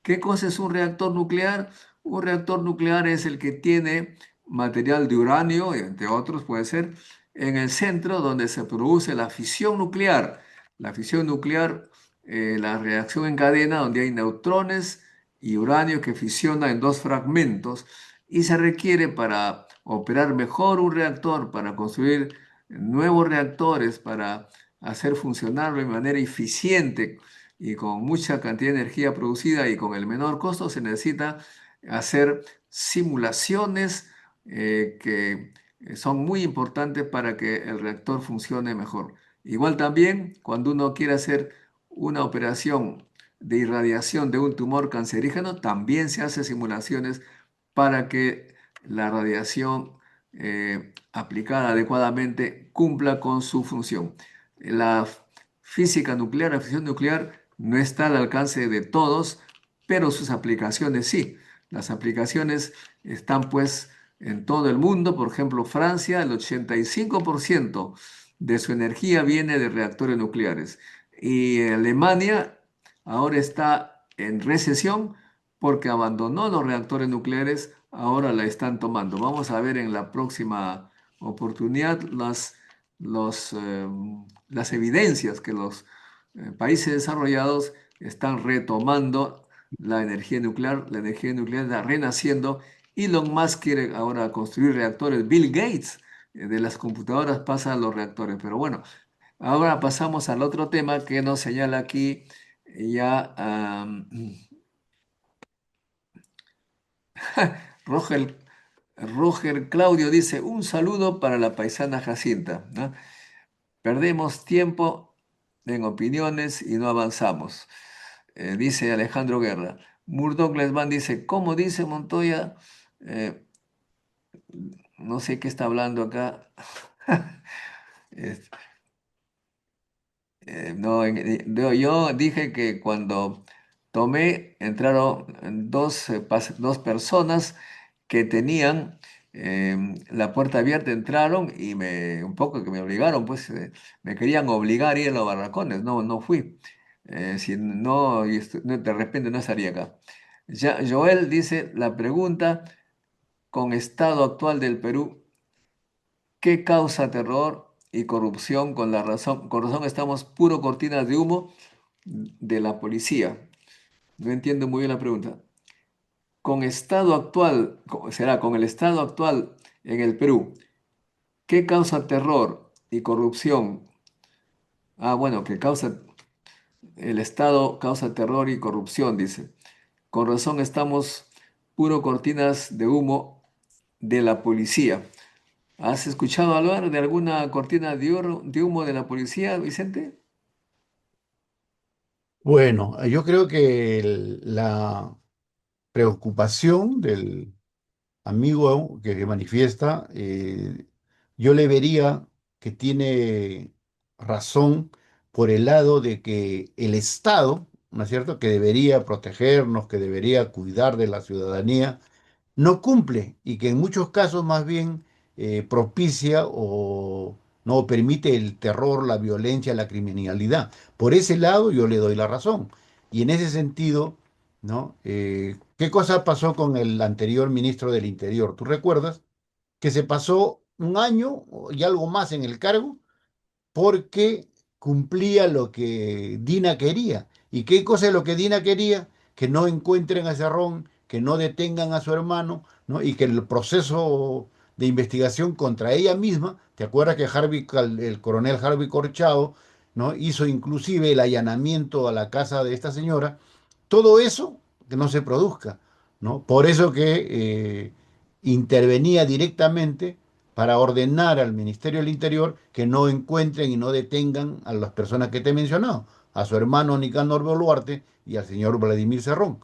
¿Qué cosa es un reactor nuclear? Un reactor nuclear es el que tiene material de uranio, entre otros puede ser, en el centro donde se produce la fisión nuclear. La fisión nuclear, la reacción en cadena donde hay neutrones y uranio que fisiona en dos fragmentos y se requiere para operar mejor un reactor, para construir nuevos reactores, para hacer funcionarlo de manera eficiente y con mucha cantidad de energía producida y con el menor costo, se necesita hacer simulaciones que son muy importantes para que el reactor funcione mejor. Igual también cuando uno quiere hacer una operación de irradiación de un tumor cancerígeno, también se hace simulaciones para que la radiación aplicada adecuadamente cumpla con su función. La física nuclear, la fisión nuclear no está al alcance de todos, pero sus aplicaciones sí. Las aplicaciones están pues en todo el mundo. Por ejemplo, Francia, el 85% de su energía viene de reactores nucleares. Y Alemania ahora está en recesión porque abandonó los reactores nucleares, ahora la están tomando. Vamos a ver en la próxima oportunidad los, eh, las evidencias que los países desarrollados están retomando la energía nuclear está renaciendo. Elon Musk quiere ahora construir reactores. Bill Gates de las computadoras pasa a los reactores. Pero bueno, ahora pasamos al otro tema que nos señala aquí ya Roger, Roger Claudio dice, un saludo para la paisana Jacinta, ¿no? Perdemos tiempo en opiniones y no avanzamos, dice Alejandro Guerra. Murdoch Lesban dice, ¿cómo dice Montoya? Eh, no sé qué está hablando acá. Es- no, yo dije que cuando tomé, entraron dos personas que tenían la puerta abierta, entraron y un poco que me obligaron, pues me querían obligar a ir a los barracones, no, no fui. Si no, de repente no estaría acá. Ya, Joel dice, la pregunta, con estado actual del Perú, ¿qué causa terror y corrupción con la razón? Con razón estamos puro cortinas de humo de la policía. No entiendo muy bien la pregunta. Con estado actual, será con el estado actual en el Perú, ¿qué causa terror y corrupción? Ah, bueno, que causa, el Estado causa terror y corrupción, dice. Con razón estamos puro cortinas de humo de la policía. ¿Has escuchado hablar de alguna cortina de humo de la policía, Vicente? Bueno, yo creo que la preocupación del amigo que manifiesta, yo le vería que tiene razón por el lado de que el Estado, ¿no es cierto?, que debería protegernos, que debería cuidar de la ciudadanía, no cumple y que en muchos casos más bien propicia o no permite el terror, la violencia, la criminalidad. Por ese lado yo le doy la razón. Y en ese sentido, ¿no? ¿Qué cosa pasó con el anterior ministro del Interior? ¿Tú recuerdas que se pasó un año y algo más en el cargo porque cumplía lo que Dina quería? ¿Y qué cosa es lo que Dina quería? Que no encuentren a Cerrón, que no detengan a su hermano, ¿no? Y que el proceso de investigación contra ella misma, ¿te acuerdas que el coronel Harvey Corchado, ¿no?, hizo inclusive el allanamiento a la casa de esta señora? Todo eso que no se produzca, ¿no? Por eso que intervenía directamente para ordenar al Ministerio del Interior que no encuentren y no detengan a las personas que te he mencionado, a su hermano Nicanor Boluarte y al señor Vladimir Cerrón.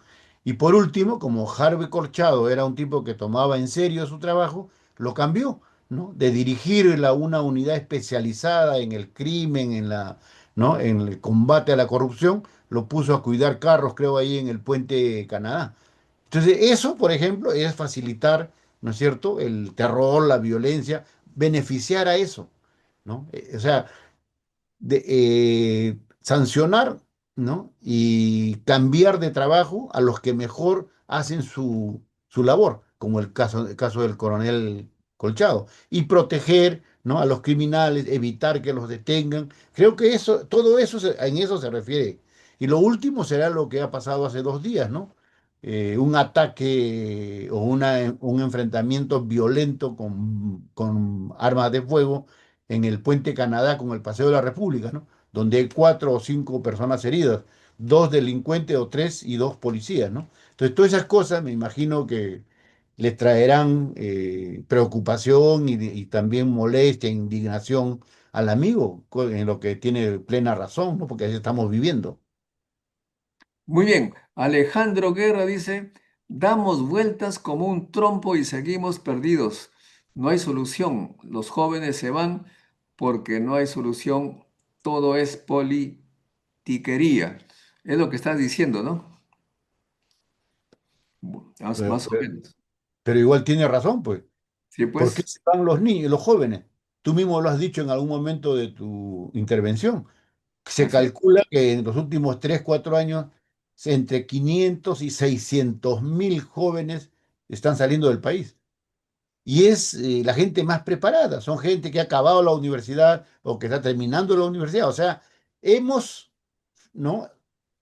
Y por último, como Harvey Corchado era un tipo que tomaba en serio su trabajo, lo cambió, ¿no? De dirigir una unidad especializada en el crimen, ¿no?, en el combate a la corrupción, lo puso a cuidar carros, creo, ahí en el puente Canadá. Entonces, eso, por ejemplo, es facilitar, ¿no es cierto?, el terror, la violencia, beneficiar a eso, ¿no? O sea, sancionar, ¿no? Y cambiar de trabajo a los que mejor hacen su labor, como el caso del coronel Colchado, y proteger, ¿no? A los criminales, evitar que los detengan. Creo que eso, todo eso en eso se refiere. Y lo último será lo que ha pasado hace 2 días, ¿no? Un ataque o un enfrentamiento violento con armas de fuego en el Puente Canadá con el Paseo de la República, ¿no? Donde hay 4 o 5 personas heridas, 2 delincuentes o 3 y 2 policías, ¿no? Entonces, todas esas cosas me imagino que les traerán preocupación y también molestia, indignación al amigo, en lo que tiene plena razón, ¿no? Porque así estamos viviendo. Muy bien, Alejandro Guerra dice, damos vueltas como un trompo y seguimos perdidos. No hay solución. Los jóvenes se van porque no hay solución. Todo es politiquería. Es lo que estás diciendo, ¿no? Pero, Más o pero- menos. pero igual tiene razón, pues. Sí, ¿Por qué pues. se van los niños, los jóvenes? Tú mismo lo has dicho en algún momento de tu intervención. Se Así es. calcula que en los últimos 3 4 años, entre 500 y 600 mil jóvenes están saliendo del país. Y es la gente más preparada, son gente que ha acabado la universidad o que está terminando la universidad. O sea, hemos, ¿no?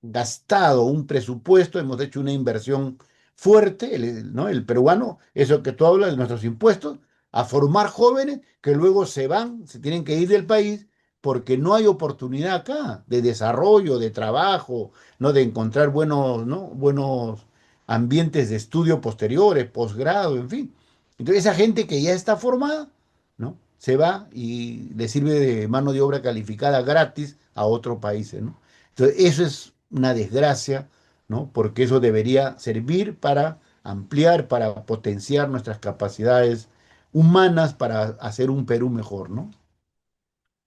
gastado un presupuesto, hemos hecho una inversión fuerte, ¿no? El peruano, eso que tú hablas de nuestros impuestos, a formar jóvenes que luego se van, se tienen que ir del país porque no hay oportunidad acá de desarrollo, de trabajo, ¿no? De encontrar buenos, ¿no? buenos ambientes de estudio posteriores, posgrado, en fin. Entonces esa gente que ya está formada, ¿no? Se va y le sirve de mano de obra calificada gratis a otros países, ¿no? Entonces eso es una desgracia, ¿no? Porque eso debería servir para ampliar, para potenciar nuestras capacidades humanas para hacer un Perú mejor, ¿no?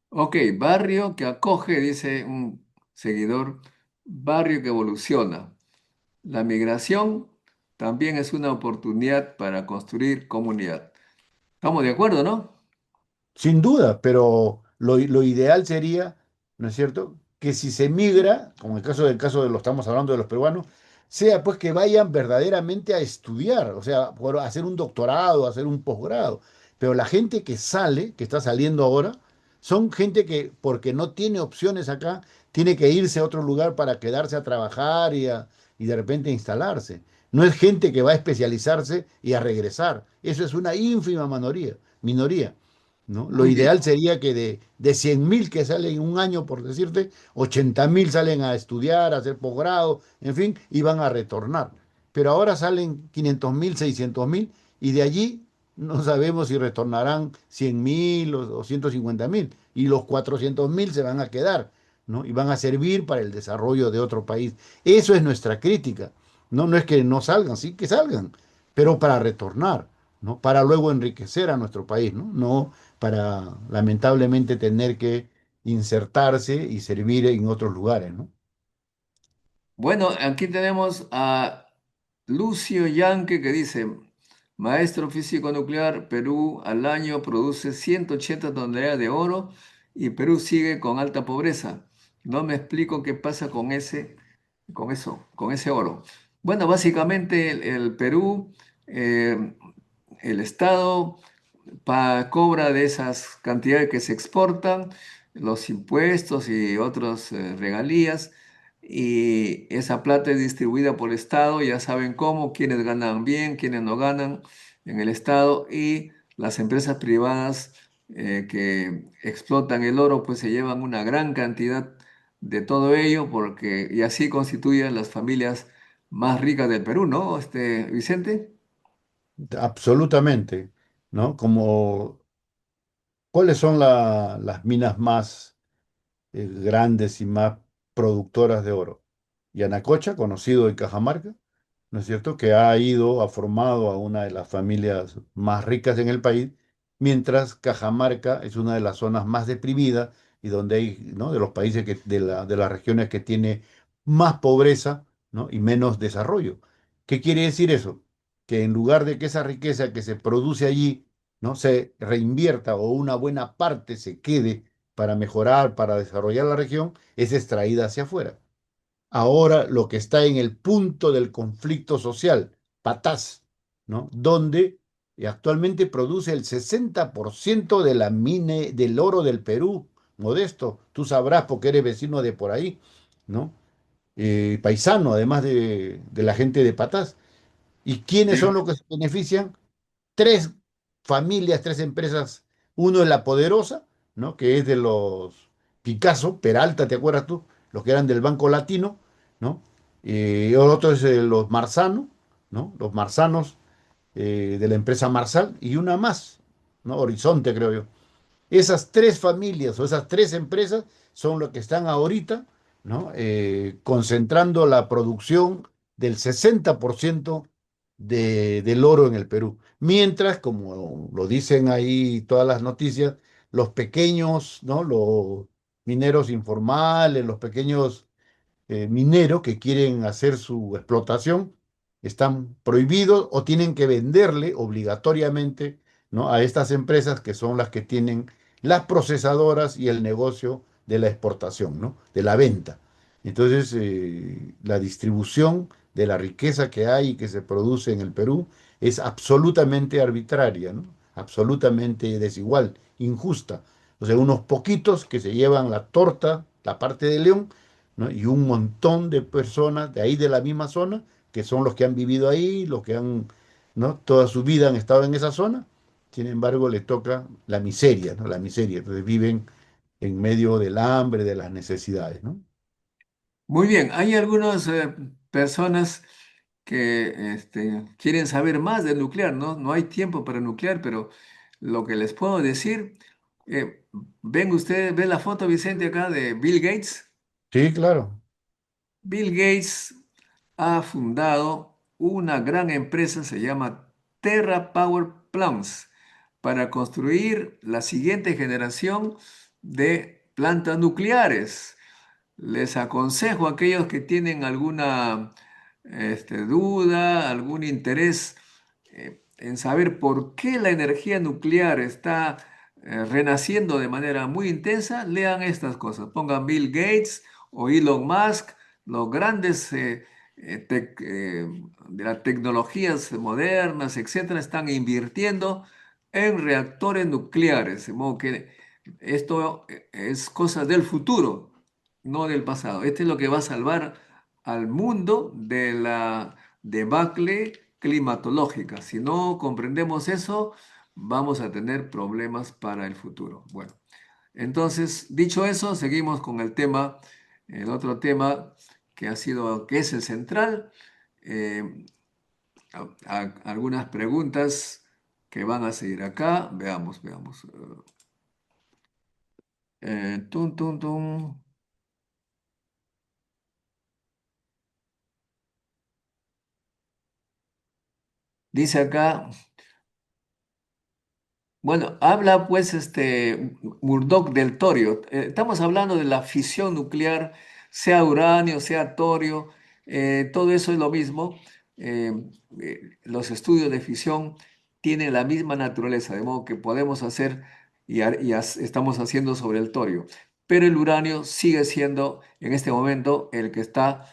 Ok, barrio que acoge, dice un seguidor, barrio que evoluciona. La migración también es una oportunidad para construir comunidad. Estamos de acuerdo, ¿no? Sin duda, pero lo ideal sería, ¿no es cierto?, que si se migra, como el caso de lo estamos hablando de los peruanos, sea pues que vayan verdaderamente a estudiar, o sea, por hacer un doctorado, hacer un posgrado. Pero la gente que sale, que está saliendo ahora, son gente que, porque no tiene opciones acá, tiene que irse a otro lugar para quedarse a trabajar y de repente instalarse. No es gente que va a especializarse y a regresar. Eso es una ínfima minoría. ¿No? Lo Muy bien. ideal sería que de 100 mil que salen en un año, por decirte, 80 mil salen a estudiar, a hacer posgrado, en fin, y van a retornar. Pero ahora salen 500 mil, 600 mil, y de allí no sabemos si retornarán 100 mil o 150 mil, y los 400 mil se van a quedar, ¿no? Y van a servir para el desarrollo de otro país. Eso es nuestra crítica. No, no es que no salgan, sí que salgan, pero para retornar, ¿no? Para luego enriquecer a nuestro país, ¿no? No para lamentablemente tener que insertarse y servir en otros lugares, ¿no? Bueno, aquí tenemos a Lucio Yanque que dice, maestro físico nuclear, Perú al año produce 180 toneladas de oro y Perú sigue con alta pobreza. No me explico qué pasa con ese oro. Bueno, básicamente el Perú, eh, el Estado cobra de esas cantidades que se exportan, los impuestos y otras regalías, y esa plata es distribuida por el Estado, ya saben cómo, quienes ganan bien, quienes no ganan en el Estado, y las empresas privadas que explotan el oro, pues se llevan una gran cantidad de todo ello, porque, y así constituyen las familias más ricas del Perú, ¿no? Vicente. Absolutamente, ¿no? Como, ¿cuáles son las minas más grandes y más productoras de oro? Yanacocha, conocido en Cajamarca, ¿no es cierto?, que ha formado a una de las familias más ricas en el país, mientras Cajamarca es una de las zonas más deprimidas y donde hay, ¿no?, de los países de las regiones que tiene más pobreza, ¿no? y menos desarrollo. ¿Qué quiere decir eso? Que en lugar de que esa riqueza que se produce allí, ¿no? se reinvierta o una buena parte se quede para mejorar, para desarrollar la región, es extraída hacia afuera. Ahora lo que está en el punto del conflicto social, Patas, ¿no? Donde actualmente produce el 60% de del oro del Perú, Modesto. Tú sabrás porque eres vecino de por ahí, ¿no? Paisano, además de la gente de Patas. ¿Y quiénes son Sí. los que se benefician? Tres familias, tres empresas. Uno es La Poderosa, ¿no? que es de los Picasso, Peralta, ¿te acuerdas tú? Los que eran del Banco Latino, ¿no? Otro es los Marzano, ¿no? Los Marzanos de la empresa Marsal, y una más, ¿no? Horizonte, creo yo. Esas tres familias o esas tres empresas son lo que están ahorita, ¿no? Concentrando la producción del 60% del oro en el Perú. Mientras, como lo dicen ahí todas las noticias, los pequeños, ¿no? Los mineros informales, los pequeños mineros que quieren hacer su explotación están prohibidos o tienen que venderle obligatoriamente, ¿no? a estas empresas que son las que tienen las procesadoras y el negocio de la exportación, ¿no? de la venta. Entonces, la distribución de la riqueza que hay y que se produce en el Perú es absolutamente arbitraria, ¿no? absolutamente desigual, injusta. O sea, unos poquitos que se llevan la torta, la parte de león, ¿no? y un montón de personas de ahí de la misma zona, que son los que han vivido ahí, los que han, ¿no? toda su vida han estado en esa zona, sin embargo, le toca la miseria, ¿no? La miseria. Entonces viven en medio del hambre, de las necesidades, ¿no? Muy bien, hay algunas personas que quieren saber más del nuclear, ¿no? No hay tiempo para nuclear, pero lo que les puedo decir, eh, ven ustedes, ven la foto, Vicente, acá de Bill Gates. Sí, claro. Bill Gates ha fundado una gran empresa, se llama Terra Power Plants, para construir la siguiente generación de plantas nucleares. Les aconsejo a aquellos que tienen alguna duda, algún interés en saber por qué la energía nuclear está renaciendo de manera muy intensa, lean estas cosas. Pongan Bill Gates o Elon Musk, los grandes de las tecnologías modernas, etcétera, están invirtiendo en reactores nucleares. De modo que esto es cosa del futuro, no del pasado. Este es lo que va a salvar al mundo de la debacle climatológica. Si no comprendemos eso, vamos a tener problemas para el futuro. Bueno, entonces, dicho eso, seguimos con el tema, el otro tema que es el central. Eh, Algunas preguntas que van a seguir acá. Veamos, veamos. Tum, tum, tum. Dice acá, bueno, habla pues Murdoch del torio. Estamos hablando de la fisión nuclear, sea uranio, sea torio, todo eso es lo mismo. Eh, los estudios de fisión tienen la misma naturaleza, de modo que podemos hacer estamos haciendo sobre el torio. Pero el uranio sigue siendo en este momento el que está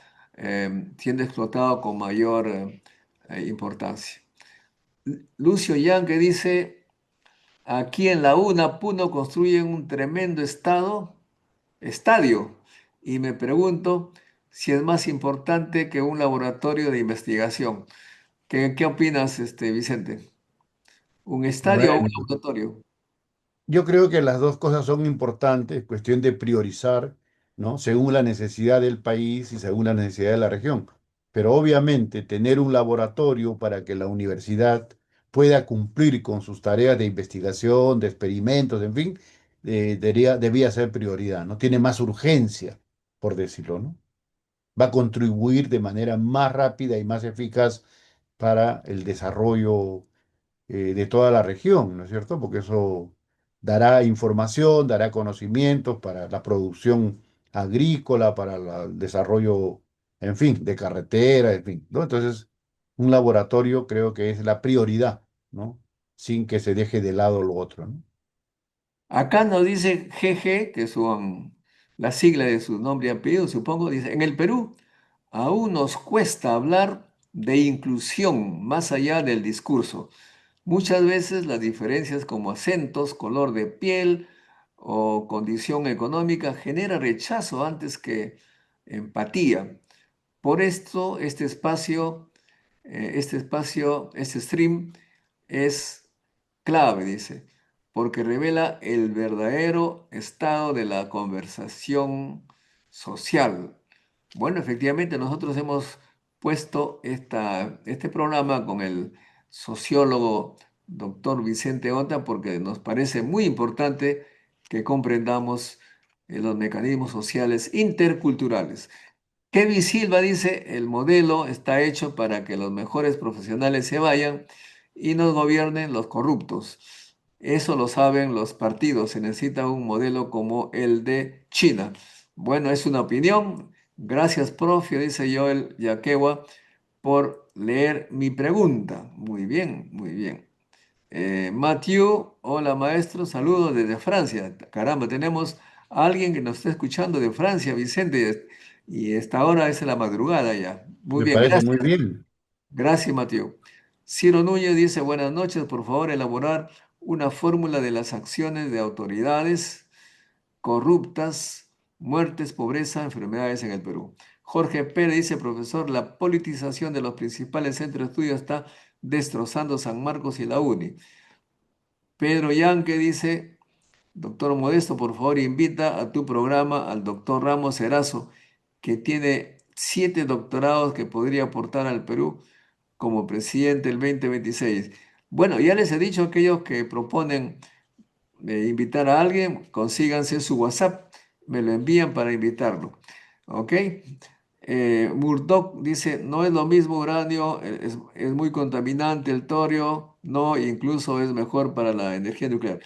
siendo explotado con mayor importancia. Lucio Yang que dice... Aquí en la UNA, Puno, construyen un tremendo estadio. Y me pregunto si es más importante que un laboratorio de investigación. ¿Qué opinas, Vicente? ¿Un estadio o un Bueno, laboratorio? yo creo que las dos cosas son importantes, cuestión de priorizar, ¿no? Según la necesidad del país y según la necesidad de la región. Pero obviamente tener un laboratorio para que la universidad pueda cumplir con sus tareas de investigación, de experimentos, en fin, debía ser prioridad, ¿no? Tiene más urgencia, por decirlo, ¿no? Va a contribuir de manera más rápida y más eficaz para el desarrollo de toda la región, ¿no es cierto? Porque eso dará información, dará conocimientos para la producción agrícola, para el desarrollo en fin, de carretera, en fin, ¿no? Entonces, un laboratorio creo que es la prioridad, ¿no? Sin que se deje de lado lo otro, ¿no? Acá nos dice GG, que son la sigla de su nombre y apellido, supongo, dice, en el Perú aún nos cuesta hablar de inclusión más allá del discurso. Muchas veces las diferencias como acentos, color de piel o condición económica genera rechazo antes que empatía. Por esto, este stream es clave, dice, porque revela el verdadero estado de la conversación social. Bueno, efectivamente, nosotros hemos puesto este programa con el sociólogo doctor Vicente Ota porque nos parece muy importante que comprendamos los mecanismos sociales interculturales. Kevin Silva dice, el modelo está hecho para que los mejores profesionales se vayan y nos gobiernen los corruptos. Eso lo saben los partidos. Se necesita un modelo como el de China. Bueno, es una opinión. Gracias, profe, dice Joel Yaquewa, por leer mi pregunta. Muy bien, muy bien. Matthew, hola maestro, saludos desde Francia. Caramba, tenemos a alguien que nos está escuchando de Francia, Vicente, y esta hora es la madrugada ya. Muy Me bien, parece muy gracias. bien. Gracias, Matthew. Ciro Núñez dice, buenas noches, por favor, elaborar una fórmula de las acciones de autoridades corruptas, muertes, pobreza, enfermedades en el Perú. Jorge Pérez dice, profesor, la politización de los principales centros de estudio está destrozando San Marcos y la UNI. Pedro Yanque dice, doctor Modesto, por favor, invita a tu programa al doctor Ramos Erazo, que tiene 7 doctorados que podría aportar al Perú como presidente el 2026. Bueno, ya les he dicho a aquellos que proponen invitar a alguien, consíganse su WhatsApp, me lo envían para invitarlo. ¿Ok? Murdoch dice, no es lo mismo uranio, es muy contaminante el torio, no, incluso es mejor para la energía nuclear.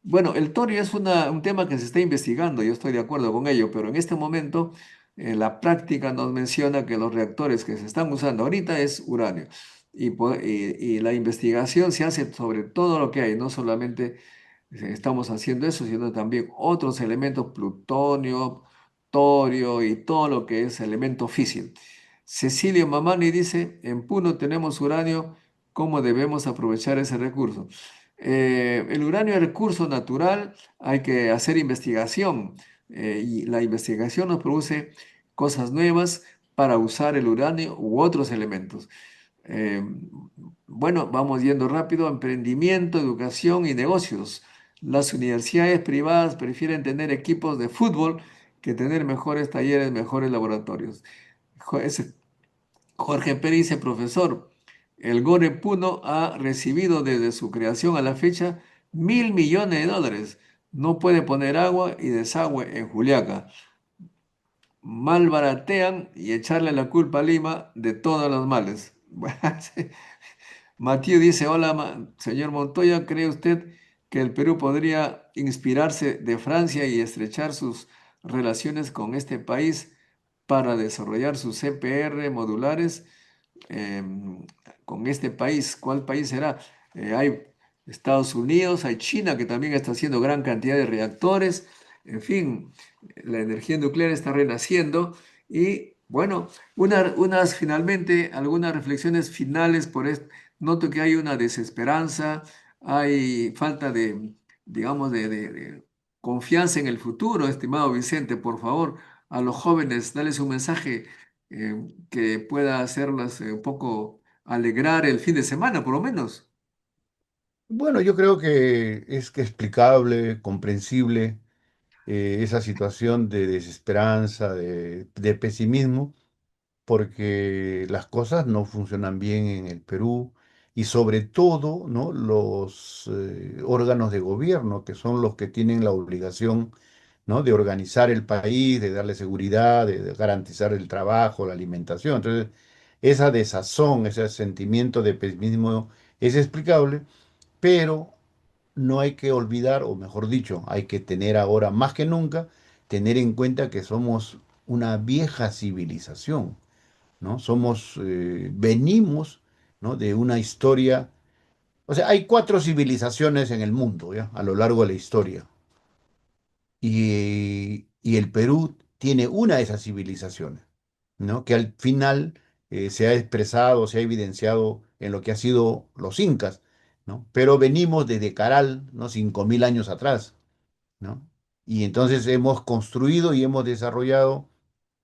Bueno, el torio es un tema que se está investigando, yo estoy de acuerdo con ello, pero en este momento la práctica nos menciona que los reactores que se están usando ahorita es uranio. Y la investigación se hace sobre todo lo que hay, no solamente estamos haciendo eso, sino también otros elementos, plutonio, torio y todo lo que es elemento físico. Cecilio Mamani dice, en Puno tenemos uranio, ¿cómo debemos aprovechar ese recurso? El uranio es recurso natural, hay que hacer investigación y la investigación nos produce cosas nuevas para usar el uranio u otros elementos. Eh, bueno, vamos yendo rápido. Emprendimiento, educación y negocios. Las universidades privadas prefieren tener equipos de fútbol que tener mejores talleres, mejores laboratorios. Jorge Pérez dice, profesor, el Gore Puno ha recibido desde su creación a la fecha 1.000 millones de dólares. No puede poner agua y desagüe en Juliaca. Malbaratean y echarle la culpa a Lima de todos los males. Matías dice, hola, señor Montoya, ¿cree usted que el Perú podría inspirarse de Francia y estrechar sus relaciones con este país para desarrollar sus CPR modulares con este país? ¿Cuál país será? Hay Estados Unidos, hay China que también está haciendo gran cantidad de reactores. En fin, la energía nuclear está renaciendo y bueno, finalmente, algunas reflexiones finales por esto. Noto que hay una desesperanza, hay falta de, digamos, de confianza en el futuro, estimado Vicente. Por favor, a los jóvenes, dales un mensaje que pueda hacerlas un poco alegrar el fin de semana, por lo menos. Bueno, yo creo que es que explicable, comprensible esa situación de desesperanza, de pesimismo, porque las cosas no funcionan bien en el Perú y sobre todo, ¿no? Los órganos de gobierno, que son los que tienen la obligación, ¿no? De organizar el país, de darle seguridad, de garantizar el trabajo, la alimentación. Entonces, esa desazón, ese sentimiento de pesimismo es explicable, pero no hay que olvidar, o mejor dicho, hay que tener ahora más que nunca, tener en cuenta que somos una vieja civilización. ¿no? Venimos, ¿no? de una historia. O sea, hay cuatro civilizaciones en el mundo, ¿ya? A lo largo de la historia. Y el Perú tiene una de esas civilizaciones, ¿no? Que al final se ha expresado, se ha evidenciado en lo que ha sido los incas, ¿no? Pero venimos desde Caral, ¿no? 5000 años atrás, ¿no? Y entonces hemos construido y hemos desarrollado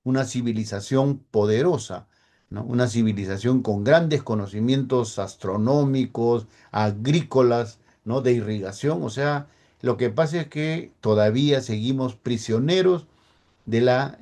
una civilización poderosa, ¿no? Una civilización con grandes conocimientos astronómicos, agrícolas, ¿no? De irrigación. O sea, lo que pasa es que todavía seguimos prisioneros de la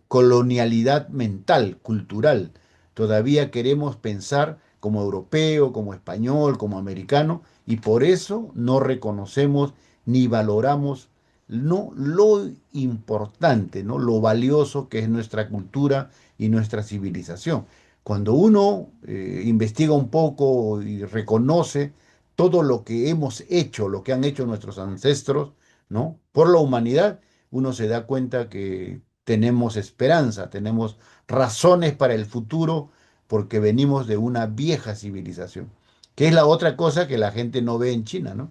colonialidad mental, cultural. Todavía queremos pensar como europeo, como español, como americano, y por eso no reconocemos ni valoramos no lo importante, ¿no? Lo valioso que es nuestra cultura y nuestra civilización. Cuando uno investiga un poco y reconoce todo lo que hemos hecho, lo que han hecho nuestros ancestros, ¿no? Por la humanidad, uno se da cuenta que tenemos esperanza, tenemos razones para el futuro porque venimos de una vieja civilización, que es la otra cosa que la gente no ve en China, ¿no?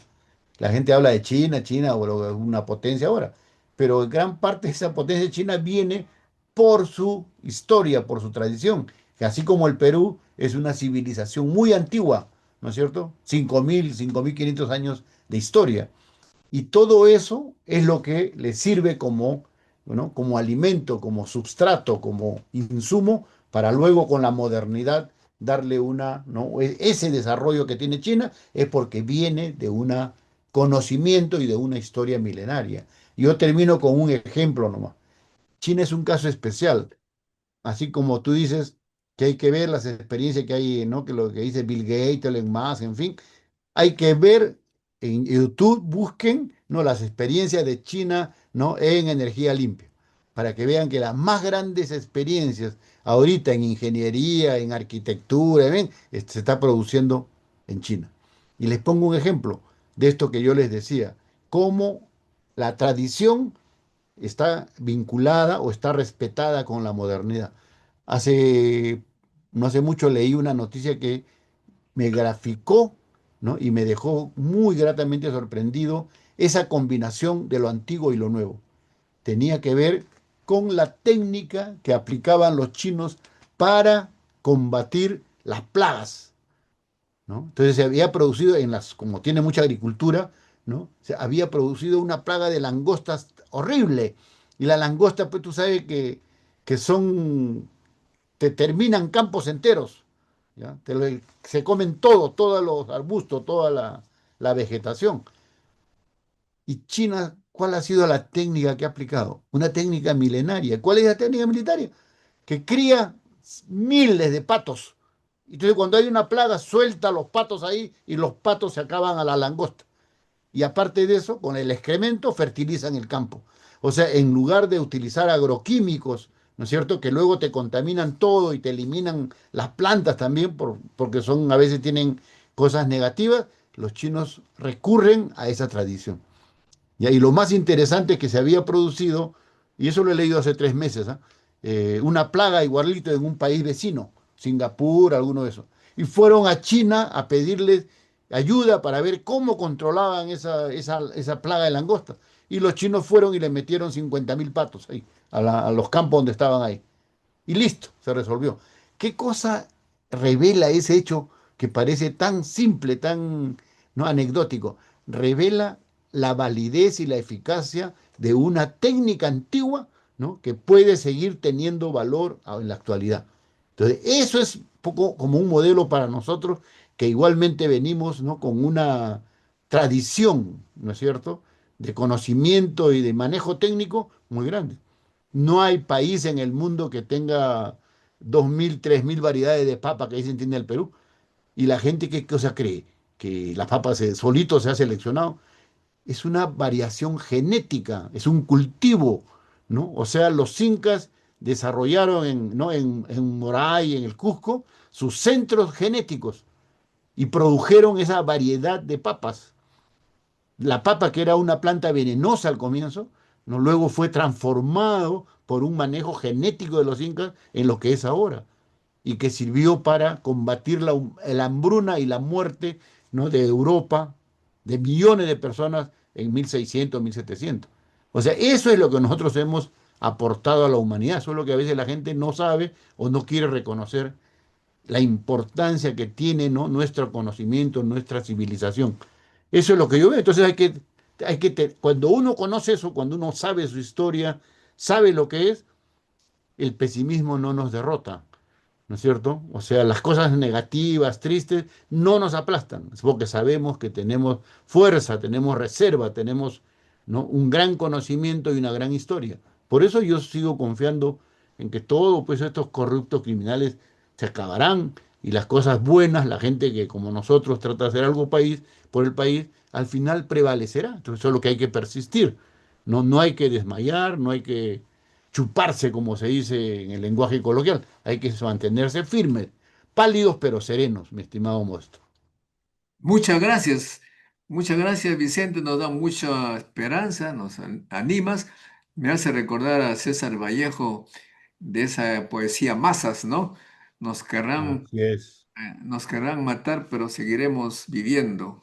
La gente habla de China, China o una potencia ahora, pero gran parte de esa potencia china viene por su historia, por su tradición, que así como el Perú es una civilización muy antigua, ¿no es cierto? 5500 años de historia. Y todo eso es lo que le sirve como, ¿no? como alimento, como substrato, como insumo, para luego con la modernidad darle una, ¿no? Ese desarrollo que tiene China es porque viene de un conocimiento y de una historia milenaria. Yo termino con un ejemplo nomás. China es un caso especial, así como tú dices que hay que ver las experiencias que hay, ¿no? Que lo que dice Bill Gates, Elon Musk, en fin, hay que ver en YouTube, busquen, ¿no? las experiencias de China, ¿no? en energía limpia, para que vean que las más grandes experiencias ahorita en ingeniería, en arquitectura, ¿ven? Se está produciendo en China. Y les pongo un ejemplo de esto que yo les decía, cómo la tradición está vinculada o está respetada con la modernidad. Hace, no hace mucho leí una noticia que me graficó, ¿no? y me dejó muy gratamente sorprendido esa combinación de lo antiguo y lo nuevo. Tenía que ver con la técnica que aplicaban los chinos para combatir las plagas, ¿no? Entonces se había producido como tiene mucha agricultura, ¿no? Se había producido una plaga de langostas horrible. Y la langosta, pues tú sabes que te terminan campos enteros, ¿ya? Se comen todo, todos los arbustos, toda la vegetación. ¿Y China, cuál ha sido la técnica que ha aplicado? Una técnica milenaria. ¿Cuál es la técnica milenaria? Que cría miles de patos. Entonces, cuando hay una plaga, suelta los patos ahí y los patos se acaban a la langosta. Y aparte de eso, con el excremento fertilizan el campo. O sea, en lugar de utilizar agroquímicos, ¿no es cierto?, que luego te contaminan todo y te eliminan las plantas también porque a veces tienen cosas negativas, los chinos recurren a esa tradición. Y lo más interesante que se había producido, y eso lo he leído hace 3 meses, ¿ah? Una plaga igualito en un país vecino, Singapur, alguno de esos. Y fueron a China a pedirles ayuda para ver cómo controlaban esa plaga de langosta. Y los chinos fueron y le metieron 50.000 patos ahí, a los campos donde estaban ahí. Y listo, se resolvió. ¿Qué cosa revela ese hecho que parece tan simple, tan, ¿no? anecdótico? Revela la validez y la eficacia de una técnica antigua, ¿no? que puede seguir teniendo valor en la actualidad. Entonces, eso es poco como un modelo para nosotros que igualmente venimos, ¿no? con una tradición, ¿no es cierto?, de conocimiento y de manejo técnico muy grande. No hay país en el mundo que tenga 2000, 3000 variedades de papa que dicen tiene el Perú. Y la gente, ¿qué cosa cree? Que la papa solito se ha seleccionado. Es una variación genética, es un cultivo, ¿no? O sea, los incas desarrollaron ¿no? en Moray, en el Cusco, sus centros genéticos y produjeron esa variedad de papas. La papa, que era una planta venenosa al comienzo, ¿no? luego fue transformado por un manejo genético de los incas en lo que es ahora. y que sirvió para combatir la hambruna y la muerte, ¿no?, de Europa, de millones de personas en 1600, 1700. O sea, eso es lo que nosotros hemos aportado a la humanidad, solo que a veces la gente no sabe o no quiere reconocer la importancia que tiene, ¿no?, nuestro conocimiento, nuestra civilización. Eso es lo que yo veo. Entonces cuando uno conoce eso, cuando uno sabe su historia, sabe lo que es, el pesimismo no nos derrota, ¿no es cierto? O sea, las cosas negativas, tristes, no nos aplastan, es porque sabemos que tenemos fuerza, tenemos reserva, tenemos, ¿no?, un gran conocimiento y una gran historia. Por eso yo sigo confiando en que todos, pues, estos corruptos criminales se acabarán y las cosas buenas, la gente que como nosotros trata de hacer algo por el país, al final prevalecerá. Entonces eso es lo que hay que persistir. No, no hay que desmayar, no hay que chuparse, como se dice en el lenguaje coloquial. Hay que mantenerse firmes, pálidos pero serenos, mi estimado Modesto. Muchas gracias Vicente, nos da mucha esperanza, nos animas, me hace recordar a César Vallejo de esa poesía Masas, ¿no? Nos querrán, Así es, nos querrán matar, pero seguiremos viviendo.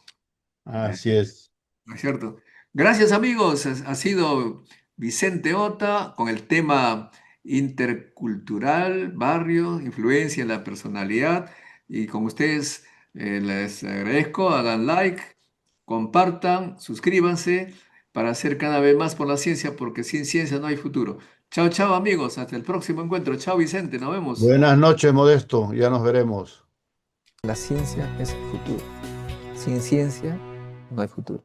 Eh, así es. ¿No es cierto? Gracias amigos, ha sido Vicente Ota con el tema intercultural, barrio, influencia en la personalidad y con ustedes les agradezco, hagan like, compartan, suscríbanse para hacer cada vez más por la ciencia porque sin ciencia no hay futuro. Chao, chao amigos, hasta el próximo encuentro. Chao Vicente, nos vemos. Buenas noches, Modesto, ya nos veremos. La ciencia es el futuro. Sin ciencia no hay futuro.